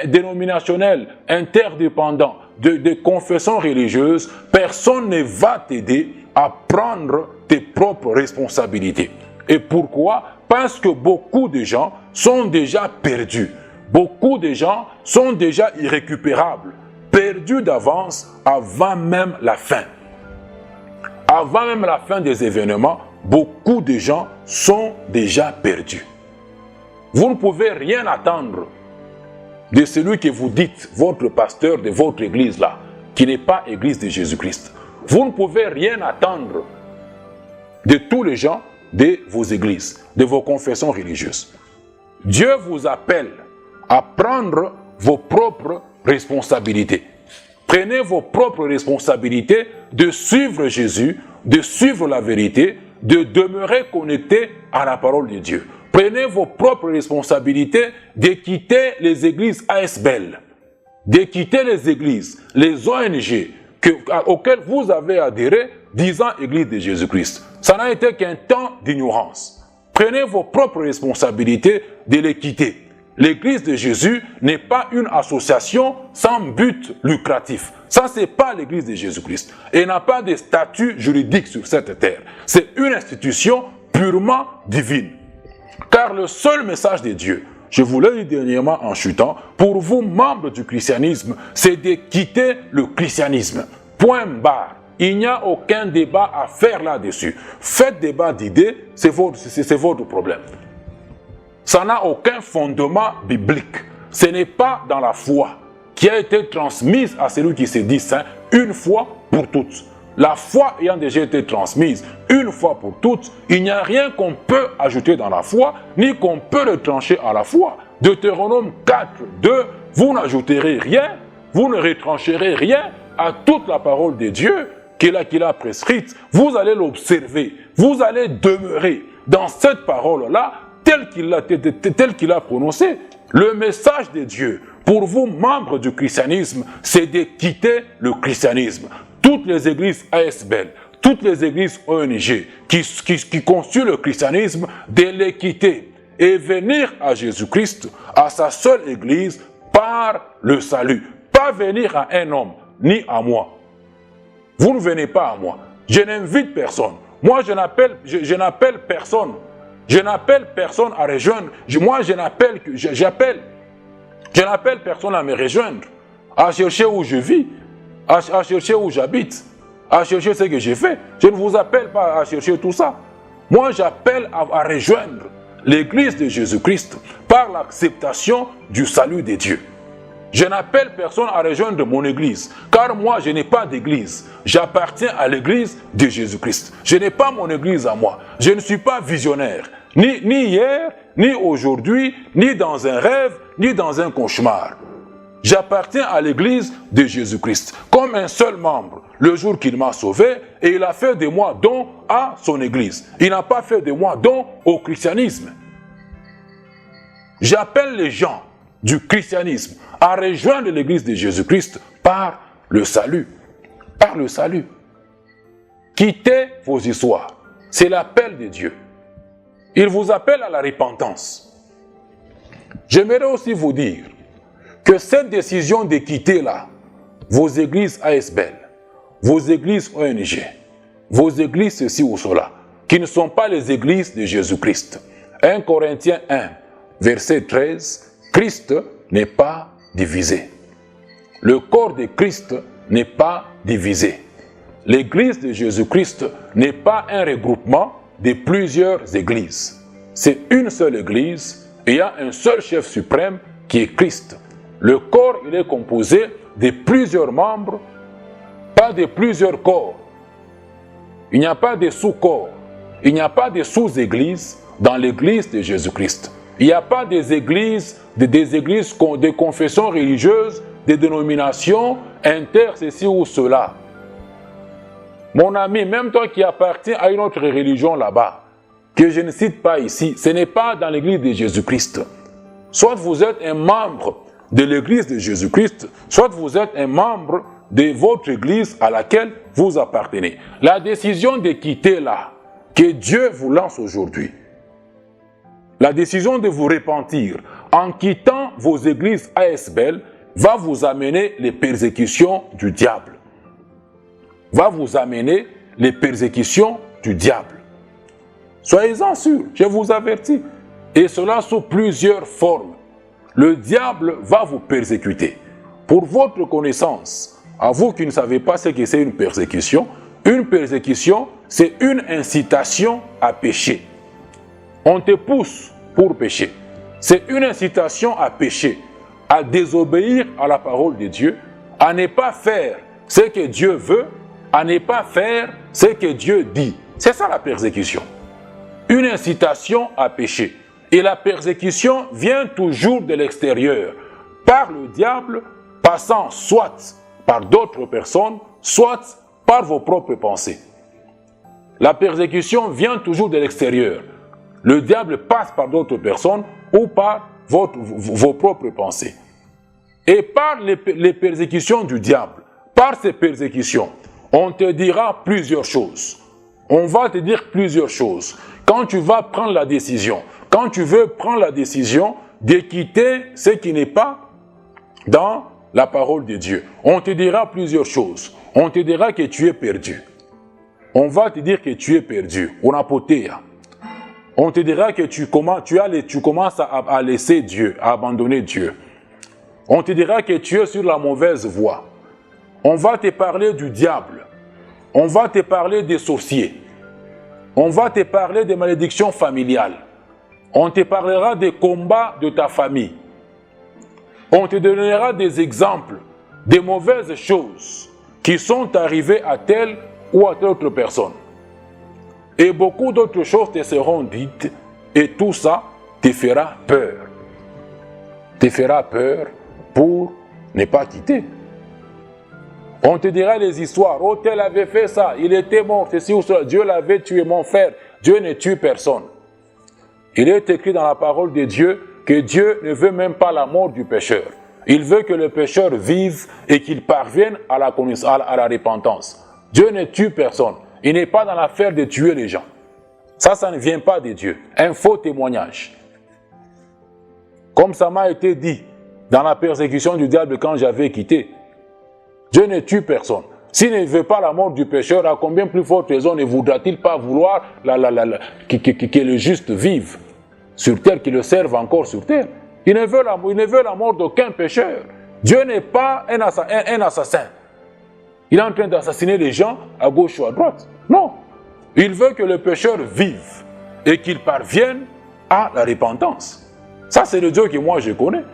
dénominationnel, interdépendant, de confession religieuse. Personne ne va t'aider à prendre tes propres responsabilités. Et pourquoi? Parce que beaucoup de gens sont déjà perdus. Beaucoup de gens sont déjà irrécupérables, perdus d'avance avant même la fin. Avant même la fin des événements, beaucoup de gens sont déjà perdus. Vous ne pouvez rien attendre de celui que vous dites, votre pasteur de votre église là, qui n'est pas église de Jésus-Christ. Vous ne pouvez rien attendre de tous les gens de vos églises, de vos confessions religieuses. Dieu vous appelle à prendre vos propres responsabilités. Prenez vos propres responsabilités de suivre Jésus, de suivre la vérité, de demeurer connecté à la parole de Dieu. Prenez vos propres responsabilités de quitter les églises ASBL, de quitter les églises, les ONG auxquelles vous avez adhéré disant Église de Jésus-Christ. Ça n'a été qu'un temps d'ignorance. Prenez vos propres responsabilités de les quitter. L'Église de Jésus n'est pas une association sans but lucratif. Ça, ce n'est pas l'Église de Jésus-Christ. Elle n'a pas de statut juridique sur cette terre. C'est une institution purement divine. Car le seul message de Dieu, je vous l'ai dit dernièrement en chutant, pour vous, membres du christianisme, c'est de quitter le christianisme. Point barre. Il n'y a aucun débat à faire là-dessus. Faites débat d'idées, c'est votre problème. Ça n'a aucun fondement biblique. Ce n'est pas dans la foi qui a été transmise à celui qui se dit saint une fois pour toutes. La foi ayant déjà été transmise une fois pour toutes, il n'y a rien qu'on peut ajouter dans la foi, ni qu'on peut retrancher à la foi. Deutéronome 4, 2, vous n'ajouterez rien, vous ne retrancherez rien à toute la parole de Dieu qu'il a prescrite. Vous allez l'observer, vous allez demeurer dans cette parole-là, tel qu'il a prononcé. Le message de Dieu pour vous, membres du christianisme, c'est de quitter le christianisme. Toutes les églises ASBL, toutes les églises ONG qui constituent le christianisme, de les quitter et venir à Jésus-Christ, à sa seule église, par le salut. Pas venir à un homme, ni à moi. Vous ne venez pas à moi. Je n'invite personne. Moi, je n'appelle personne. Je n'appelle personne à rejoindre. Je n'appelle personne à me rejoindre, à chercher où je vis, à chercher où j'habite, à chercher ce que j'ai fait. Je ne vous appelle pas à chercher tout ça. Moi, j'appelle à rejoindre l'Église de Jésus-Christ par l'acceptation du salut de Dieu. Je n'appelle personne à rejoindre mon église, car moi je n'ai pas d'église. J'appartiens à l'église de Jésus-Christ. Je n'ai pas mon église à moi. Je ne suis pas visionnaire, ni hier, ni aujourd'hui, ni dans un rêve, ni dans un cauchemar. J'appartiens à l'église de Jésus-Christ, comme un seul membre, le jour qu'il m'a sauvé, et il a fait de moi don à son église. Il n'a pas fait de moi don au christianisme. J'appelle les gens du christianisme à rejoindre l'église de Jésus-Christ par le salut. Par le salut. Quittez vos histoires. C'est l'appel de Dieu. Il vous appelle à la repentance. J'aimerais aussi vous dire que cette décision de quitter là, vos églises ASBL, vos églises ONG, vos églises ceci ou cela, qui ne sont pas les églises de Jésus-Christ. 1 Corinthiens 1, verset 13, Christ n'est pas divisé. Le corps de Christ n'est pas divisé. L'église de Jésus-Christ n'est pas un regroupement de plusieurs églises. C'est une seule église et il y a un seul chef suprême qui est Christ. Le corps, il est composé de plusieurs membres, pas de plusieurs corps. Il n'y a pas de sous-corps. Il n'y a pas de sous-églises dans l'église de Jésus-Christ. Il n'y a pas des églises, de confessions religieuses, des dénominations inter ceci ou cela. Mon ami, même toi qui appartiens à une autre religion là-bas, que je ne cite pas ici, ce n'est pas dans l'église de Jésus-Christ. Soit vous êtes un membre de l'église de Jésus-Christ, soit vous êtes un membre de votre église à laquelle vous appartenez. La décision de quitter là, que Dieu vous lance aujourd'hui, la décision de vous repentir en quittant vos églises ASBL va vous amener les persécutions du diable. Va vous amener les persécutions du diable. Soyez-en sûrs, je vous avertis. Et cela sous plusieurs formes. Le diable va vous persécuter. Pour votre connaissance, à vous qui ne savez pas ce que c'est une persécution, c'est une incitation à pécher. On te pousse pour pécher. C'est une incitation à pécher, à désobéir à la parole de Dieu, à ne pas faire ce que Dieu veut, à ne pas faire ce que Dieu dit. C'est ça la persécution. Une incitation à pécher. Et la persécution vient toujours de l'extérieur, par le diable, passant soit par d'autres personnes, soit par vos propres pensées. La persécution vient toujours de l'extérieur. Le diable passe par d'autres personnes ou par vos propres pensées. Et par les persécutions du diable, par ces persécutions, on te dira plusieurs choses. On va te dire plusieurs choses. Quand tu vas prendre la décision, quand tu veux prendre la décision de quitter ce qui n'est pas dans la parole de Dieu, on te dira plusieurs choses. On te dira que tu es perdu. On va te dire que tu es perdu. On te dira que tu commences à laisser Dieu, à abandonner Dieu. On te dira que tu es sur la mauvaise voie. On va te parler du diable. On va te parler des sorciers. On va te parler des malédictions familiales. On te parlera des combats de ta famille. On te donnera des exemples des mauvaises choses qui sont arrivées à telle ou à telle autre personne. Et beaucoup d'autres choses te seront dites et tout ça te fera peur. Te fera peur pour ne pas quitter. On te dira les histoires. Oh, tel avait fait ça, il était mort, ceci ou cela. Dieu l'avait tué, mon frère. Dieu ne tue personne. Il est écrit dans la parole de Dieu que Dieu ne veut même pas la mort du pécheur. Il veut que le pécheur vive et qu'il parvienne à la repentance. Dieu ne tue personne. Il n'est pas dans l'affaire de tuer les gens. Ça ne vient pas de Dieu. Un faux témoignage. Comme ça m'a été dit dans la persécution du diable quand j'avais quitté. Dieu ne tue personne. S'il ne veut pas la mort du pécheur, à combien plus forte raison ne voudra-t-il pas vouloir que le juste vive sur terre, qu'il le serve encore sur terre? Il ne veut la mort d'aucun pécheur. Dieu n'est pas un assassin. Il est en train d'assassiner les gens à gauche ou à droite. Non. Il veut que le pécheur vive et qu'il parvienne à la repentance. Ça, c'est le Dieu que moi je connais.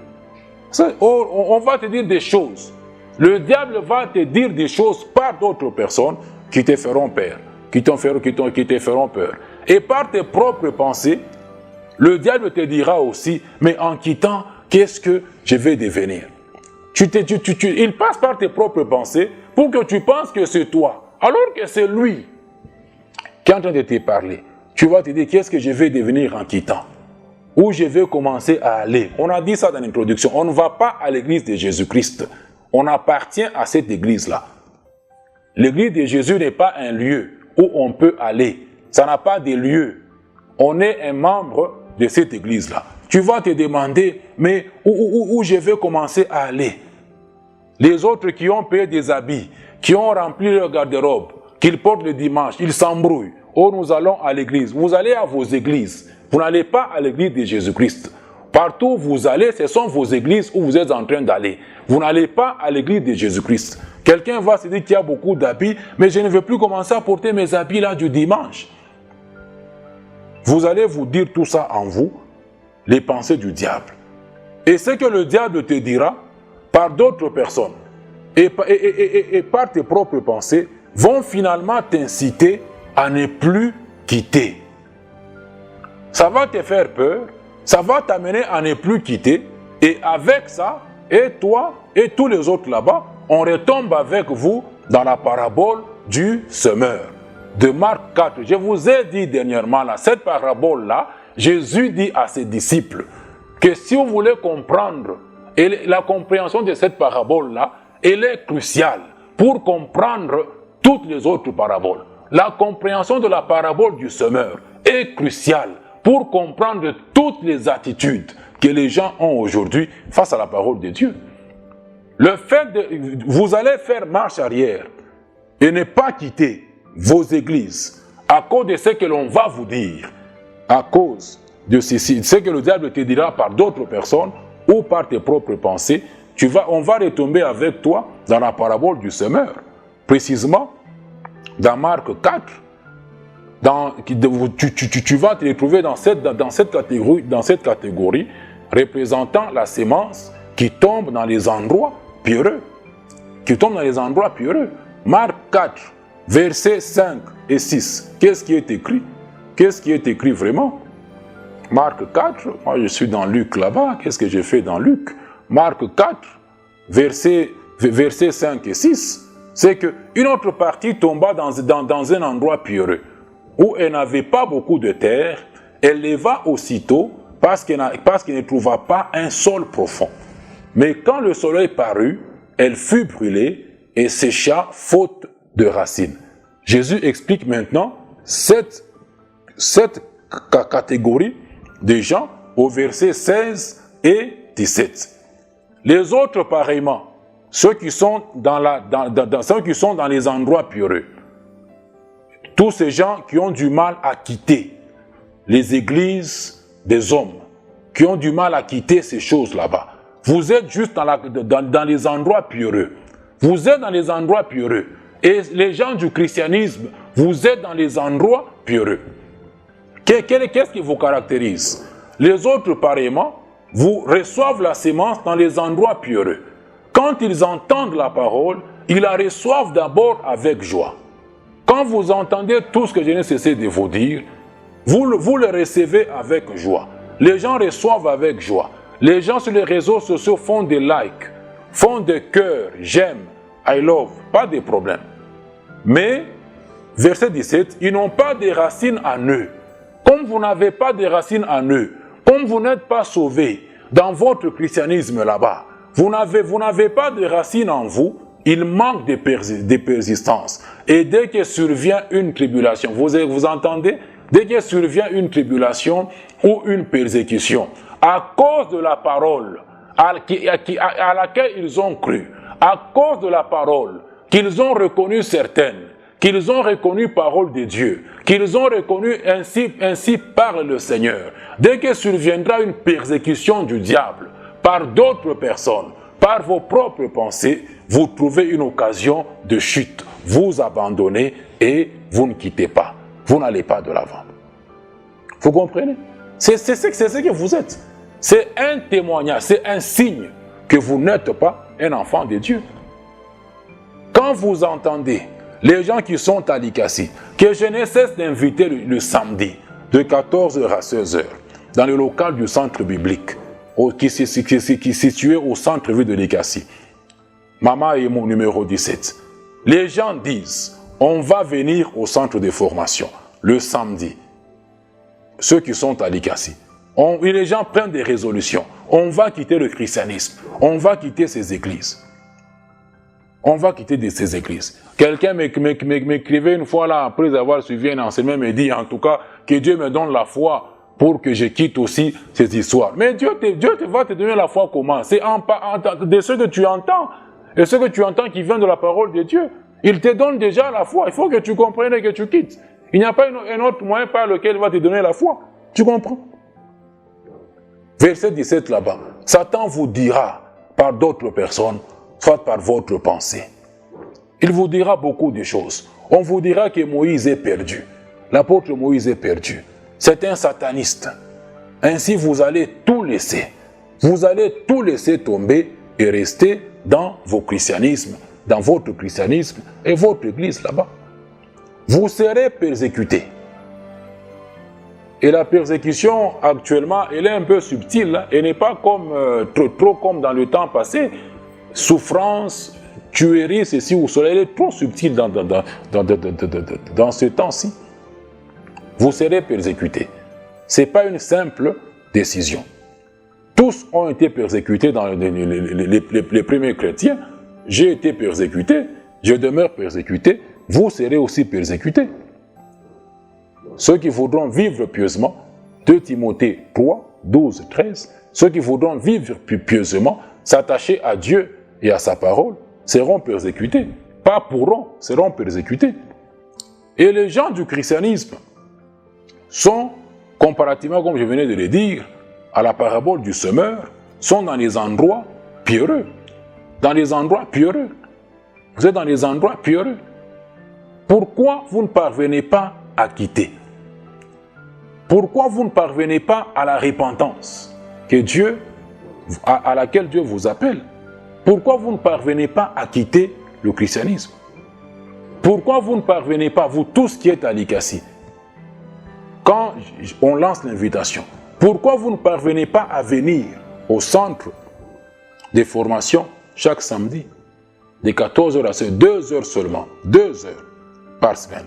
On va te dire des choses. Le diable va te dire des choses par d'autres personnes qui te feront peur, qui te feront peur. Et par tes propres pensées, le diable te dira aussi, mais en quittant, qu'est-ce que je vais devenir? Il passe par tes propres pensées pour que tu penses que c'est toi, alors que c'est lui qui est en train de te parler. Tu vas te dire, qu'est-ce que je vais devenir en quittant? Où je vais commencer à aller? On a dit ça dans l'introduction, on ne va pas à l'église de Jésus-Christ. On appartient à cette église-là. L'église de Jésus n'est pas un lieu où on peut aller. Ça n'a pas de lieu. On est un membre de cette église-là. Tu vas te demander, mais où je vais commencer à aller? Les autres qui ont payé des habits, qui ont rempli leur garde-robe, qu'ils portent le dimanche, ils s'embrouillent. Oh, nous allons à l'église. Vous allez à vos églises. Vous n'allez pas à l'église de Jésus-Christ. Partout où vous allez, ce sont vos églises où vous êtes en train d'aller. Vous n'allez pas à l'église de Jésus-Christ. Quelqu'un va se dire qu'il y a beaucoup d'habits, mais je ne veux plus commencer à porter mes habits là du dimanche. Vous allez vous dire tout ça en vous, les pensées du diable. Et ce que le diable te dira par d'autres personnes et par tes propres pensées vont finalement t'inciter à ne plus quitter. Ça va te faire peur, ça va t'amener à ne plus quitter, et avec ça, et toi et tous les autres là-bas, on retombe avec vous dans la parabole du semeur de Marc 4. Je vous ai dit dernièrement, là, cette parabole-là, Jésus dit à ses disciples que si vous voulez comprendre, et la compréhension de cette parabole-là, elle est cruciale pour comprendre toutes les autres paraboles. La compréhension de la parabole du semeur est cruciale pour comprendre toutes les attitudes que les gens ont aujourd'hui face à la parole de Dieu. Le fait de... Vous allez faire marche arrière et ne pas quitter vos églises à cause de ce que l'on va vous dire, à cause de ce que le diable te dira par d'autres personnes ou par tes propres pensées, on va retomber avec toi dans la parabole du semeur. Précisément, dans Marc 4, tu vas te retrouver dans cette catégorie représentant la sémence qui tombe dans les endroits pierreux. Marc 4, versets 5 et 6. Qu'est-ce qui est écrit? Qu'est-ce qui est écrit vraiment? Marc 4, moi je suis dans Luc là-bas. Qu'est-ce que j'ai fait dans Luc? Marc 4, versets 5 et 6. C'est qu'une autre partie tomba dans un endroit pierreux, où elle n'avait pas beaucoup de terre. Elle leva aussitôt parce qu'elle ne trouva pas un sol profond. Mais quand le soleil parut, elle fut brûlée et sécha faute de racines. Jésus explique maintenant cette catégorie de gens au verset 16 et 17. Les autres, pareillement, ceux qui sont dans les endroits pierreux, tous ces gens qui ont du mal à quitter les églises des hommes, qui ont du mal à quitter ces choses là-bas. Vous êtes juste dans les endroits pierreux. Vous êtes dans les endroits pierreux. Et les gens du christianisme, vous êtes dans les endroits pierreux. Qu'est-ce qui vous caractérise? Les autres, pareillement, vous reçoivent la sémence dans les endroits pierreux. Quand ils entendent la parole, ils la reçoivent d'abord avec joie. Quand vous entendez tout ce que je n'ai cessé de vous dire, vous le recevez avec joie. Les gens reçoivent avec joie. Les gens sur les réseaux sociaux font des likes, font des cœurs, j'aime, I love, pas de problème. Mais, verset 17, ils n'ont pas de racines en eux. Comme vous n'avez pas de racines en eux, comme vous n'êtes pas sauvés dans votre christianisme là-bas, vous n'avez pas de racines en vous, il manque de persistance. Et dès que survient une tribulation, vous entendez? Dès que survient une tribulation ou une persécution, à cause de la parole à laquelle ils ont cru, à cause de la parole qu'ils ont reconnue certaine, qu'ils ont reconnu parole de Dieu, qu'ils ont reconnu ainsi parle le Seigneur. Dès que surviendra une persécution du diable par d'autres personnes, par vos propres pensées, vous trouvez une occasion de chute. Vous abandonnez et vous ne quittez pas. Vous n'allez pas de l'avant. Vous comprenez? C'est ce que vous êtes. C'est un témoignage, c'est un signe que vous n'êtes pas un enfant de Dieu. Quand vous entendez les gens qui sont à l'ICACI, que je ne cesse d'inviter le samedi, de 14h à 16h, dans le local du centre biblique, qui est situé au centre-ville de l'ICACI, Maman est mon numéro 17. Les gens disent, on va venir au centre de formation le samedi. Ceux qui sont à l'ICACI. Les gens prennent des résolutions. On va quitter le christianisme. On va quitter ces églises. On va quitter ces églises. Quelqu'un m'écrivait une fois là, après avoir suivi un enseignement, me dit en tout cas que Dieu me donne la foi pour que je quitte aussi ces histoires. Mais Dieu va te donner la foi comment? C'est de ce que tu entends. Et ce que tu entends qui vient de la parole de Dieu. Il te donne déjà la foi. Il faut que tu comprennes et que tu quittes. Il n'y a pas un autre moyen par lequel il va te donner la foi. Tu comprends? Verset 17 là-bas. Satan vous dira par d'autres personnes, soit par votre pensée. Il vous dira beaucoup de choses. On vous dira que Moïse est perdu. L'apôtre Moïse est perdu. C'est un sataniste. Ainsi vous allez tout laisser. Vous allez tout laisser tomber et rester dans vos christianismes, dans votre christianisme et votre église là-bas. Vous serez persécutés. Et la persécution actuellement, elle est un peu subtile. Hein? Elle n'est pas comme, trop comme dans le temps passé. Souffrance, tuerie, ceci ou cela. Elle est trop subtile dans ce temps-ci. Vous serez persécutés. Ce n'est pas une simple décision. Tous ont été persécutés dans les premiers chrétiens. J'ai été persécuté, je demeure persécuté. Vous serez aussi persécutés. Ceux qui voudront vivre pieusement, 2 Timothée 3, 12, 13, ceux qui voudront vivre pieusement, s'attacher à Dieu et à sa parole, seront persécutés. Pas pourront, seront persécutés. Et les gens du christianisme sont, comparativement, comme je venais de le dire, à la parabole du semeur, sont dans les endroits pierreux. Dans les endroits pierreux. Vous êtes dans les endroits pierreux. Pourquoi vous ne parvenez pas à quitter? Pourquoi vous ne parvenez pas à la repentance à laquelle Dieu vous appelle? Pourquoi vous ne parvenez pas à quitter le christianisme? Pourquoi vous ne parvenez pas, vous tous qui êtes à l'ICACI, quand on lance l'invitation, pourquoi vous ne parvenez pas à venir au centre de formation chaque samedi, de 14h à 16h, 2 heures seulement, 2 heures par semaine?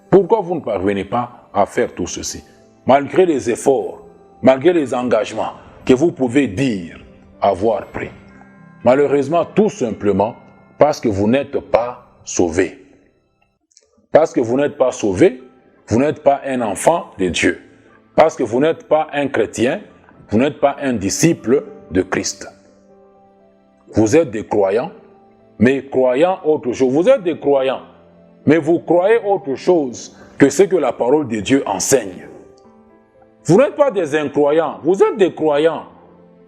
Pourquoi vous ne parvenez pas à faire tout ceci? Malgré les efforts, malgré les engagements que vous pouvez dire avoir pris. Malheureusement, tout simplement parce que vous n'êtes pas sauvés. Parce que vous n'êtes pas sauvés, vous n'êtes pas un enfant de Dieu. Parce que vous n'êtes pas un chrétien, vous n'êtes pas un disciple de Christ. Vous êtes des croyants, mais croyant autre chose. Vous êtes des croyants, mais vous croyez autre chose que ce que la parole de Dieu enseigne. Vous n'êtes pas des incroyants, vous êtes des croyants.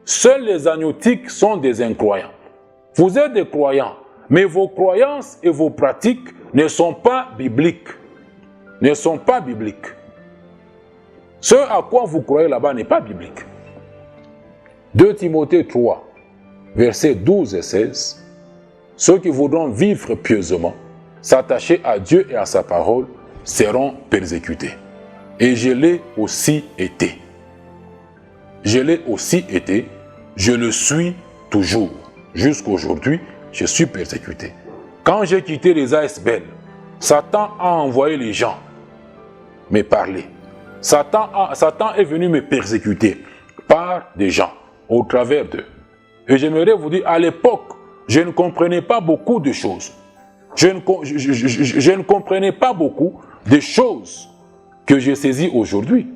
Seuls les agnostiques sont des incroyants. Vous êtes des croyants, mais vos croyances et vos pratiques ne sont pas bibliques. Ne sont pas bibliques. Ce à quoi vous croyez là-bas n'est pas biblique. 2 Timothée 3, versets 12 et 16. Ceux qui voudront vivre pieusement, s'attacher à Dieu et à sa parole, seront persécutés. Et je l'ai aussi été. Je l'ai aussi été, je le suis toujours. Jusqu'aujourd'hui, je suis persécuté. Quand j'ai quitté les ASBL, Satan a envoyé les gens me parler. Satan est venu me persécuter par des gens, au travers d'eux. Et j'aimerais vous dire, à l'époque, je ne comprenais pas beaucoup de choses. Je ne comprenais pas beaucoup de choses que j'ai saisies aujourd'hui.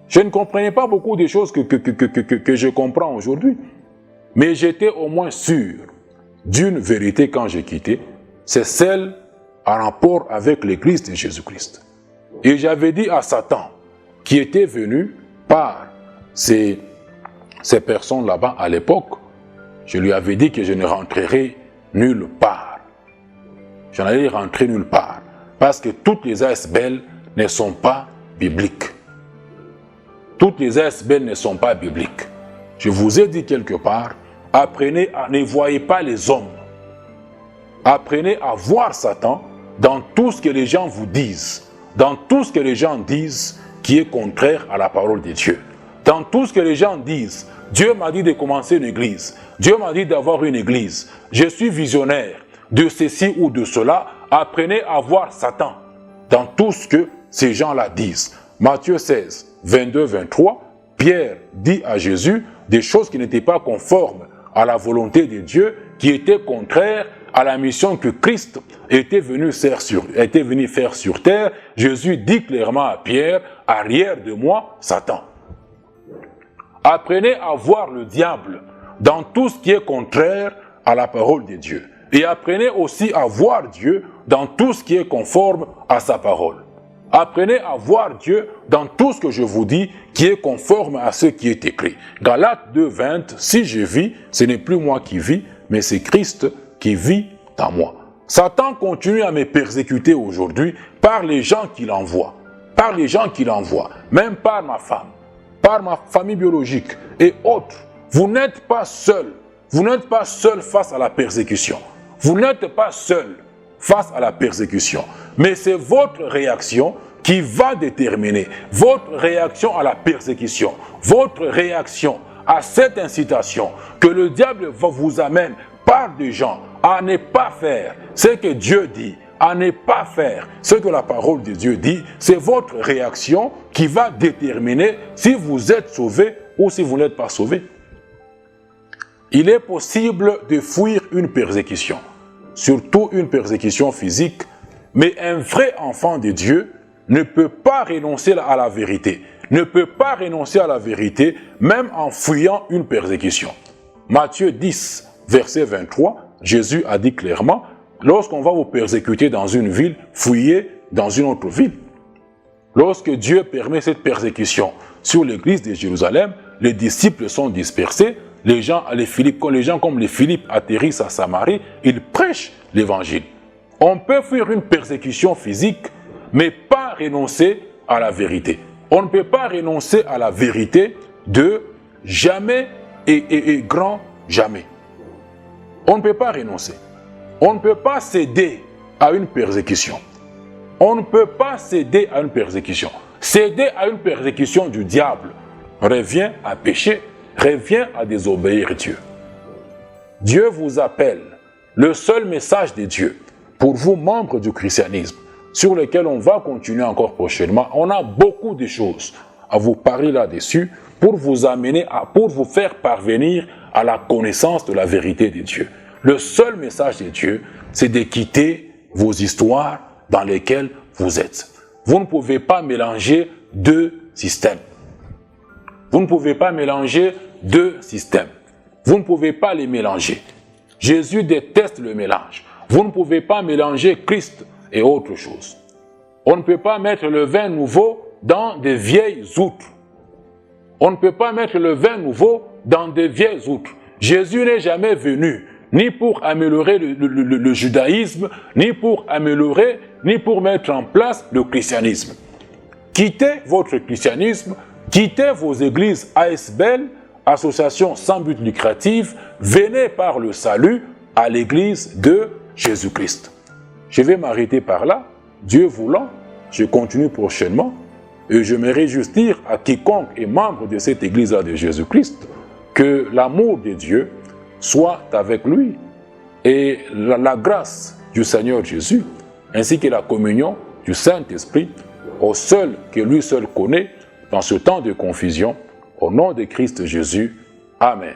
Je ne comprenais pas beaucoup de choses que je comprends aujourd'hui. Mais j'étais au moins sûr d'une vérité quand j'ai quitté, c'est celle en rapport avec l'Église de Jésus-Christ. Et j'avais dit à Satan, qui était venu par ces personnes là-bas à l'époque, je lui avais dit que je ne rentrerai nulle part. Je n'allais rentrer nulle part. Parce que toutes les ASBL ne sont pas bibliques. Toutes les ASBL ne sont pas bibliques. Je vous ai dit quelque part apprenez à ne voyez pas les hommes. Apprenez à voir Satan dans tout ce que les gens vous disent, dans tout ce que les gens disent qui est contraire à la parole de Dieu. Dans tout ce que les gens disent, Dieu m'a dit de commencer une église, Dieu m'a dit d'avoir une église, je suis visionnaire de ceci ou de cela, apprenez à voir Satan dans tout ce que ces gens-là disent. Matthieu 16, 22-23, Pierre dit à Jésus des choses qui n'étaient pas conformes à la volonté de Dieu, qui étaient contraires à la mission que Christ était venu faire sur terre. Jésus dit clairement à Pierre, « Arrière de moi, Satan ». Apprenez à voir le diable dans tout ce qui est contraire à la parole de Dieu. Et apprenez aussi à voir Dieu dans tout ce qui est conforme à sa parole. Apprenez à voir Dieu dans tout ce que je vous dis qui est conforme à ce qui est écrit. Galates 2, 20, si je vis, ce n'est plus moi qui vis, mais c'est Christ qui vit en moi. Satan continue à me persécuter aujourd'hui par les gens qu'il envoie. Par les gens qu'il envoie, même par ma femme, par ma famille biologique et autres. Vous n'êtes pas seul. Vous n'êtes pas seul face à la persécution. Vous n'êtes pas seul face à la persécution. Mais c'est votre réaction qui va déterminer votre réaction à la persécution, votre réaction à cette incitation que le diable vous amène par des gens à ne pas faire ce que Dieu dit, à ne pas faire ce que la parole de Dieu dit. C'est votre réaction qui va déterminer si vous êtes sauvé ou si vous n'êtes pas sauvé. Il est possible de fuir une persécution, surtout une persécution physique, mais un vrai enfant de Dieu ne peut pas renoncer à la vérité, ne peut pas renoncer à la vérité même en fuyant une persécution. Matthieu 10, verset 23, Jésus a dit clairement, lorsqu'on va vous persécuter dans une ville, fuyez dans une autre ville. Lorsque Dieu permet cette persécution sur l'église de Jérusalem, les disciples sont dispersés, les gens comme les Philippe atterrissent à Samarie, ils prêchent l'évangile. On peut fuir une persécution physique, mais pas renoncer à la vérité. On ne peut pas renoncer à la vérité de jamais et grand jamais. On ne peut pas renoncer. On ne peut pas céder à une persécution. On ne peut pas céder à une persécution. Céder à une persécution du diable revient à pécher, revient à désobéir Dieu. Dieu vous appelle. Le seul message de Dieu pour vous, membres du christianisme, sur lequel on va continuer encore prochainement, on a beaucoup de choses à vous parler là-dessus pour vous amener, pour vous faire parvenir à la connaissance de la vérité de Dieu. Le seul message de Dieu, c'est de quitter vos histoires dans lesquelles vous êtes. Vous ne pouvez pas mélanger deux systèmes. Vous ne pouvez pas mélanger deux systèmes. Vous ne pouvez pas les mélanger. Jésus déteste le mélange. Vous ne pouvez pas mélanger Christ et autre chose. On ne peut pas mettre le vin nouveau dans des vieilles outres. On ne peut pas mettre le vin nouveau dans des vieilles outres. Jésus n'est jamais venu ni pour améliorer le judaïsme, ni pour améliorer, ni pour mettre en place le christianisme. Quittez votre christianisme, quittez vos églises ASBL, associations sans but lucratif, venez par le salut à l'église de Jésus-Christ. Je vais m'arrêter par là. Dieu voulant, je continue prochainement et je me réjouis dire à quiconque est membre de cette église-là de Jésus-Christ que l'amour de Dieu soit avec lui et la grâce du Seigneur Jésus ainsi que la communion du Saint-Esprit au seul que lui seul connaît dans ce temps de confusion, au nom de Christ Jésus. Amen.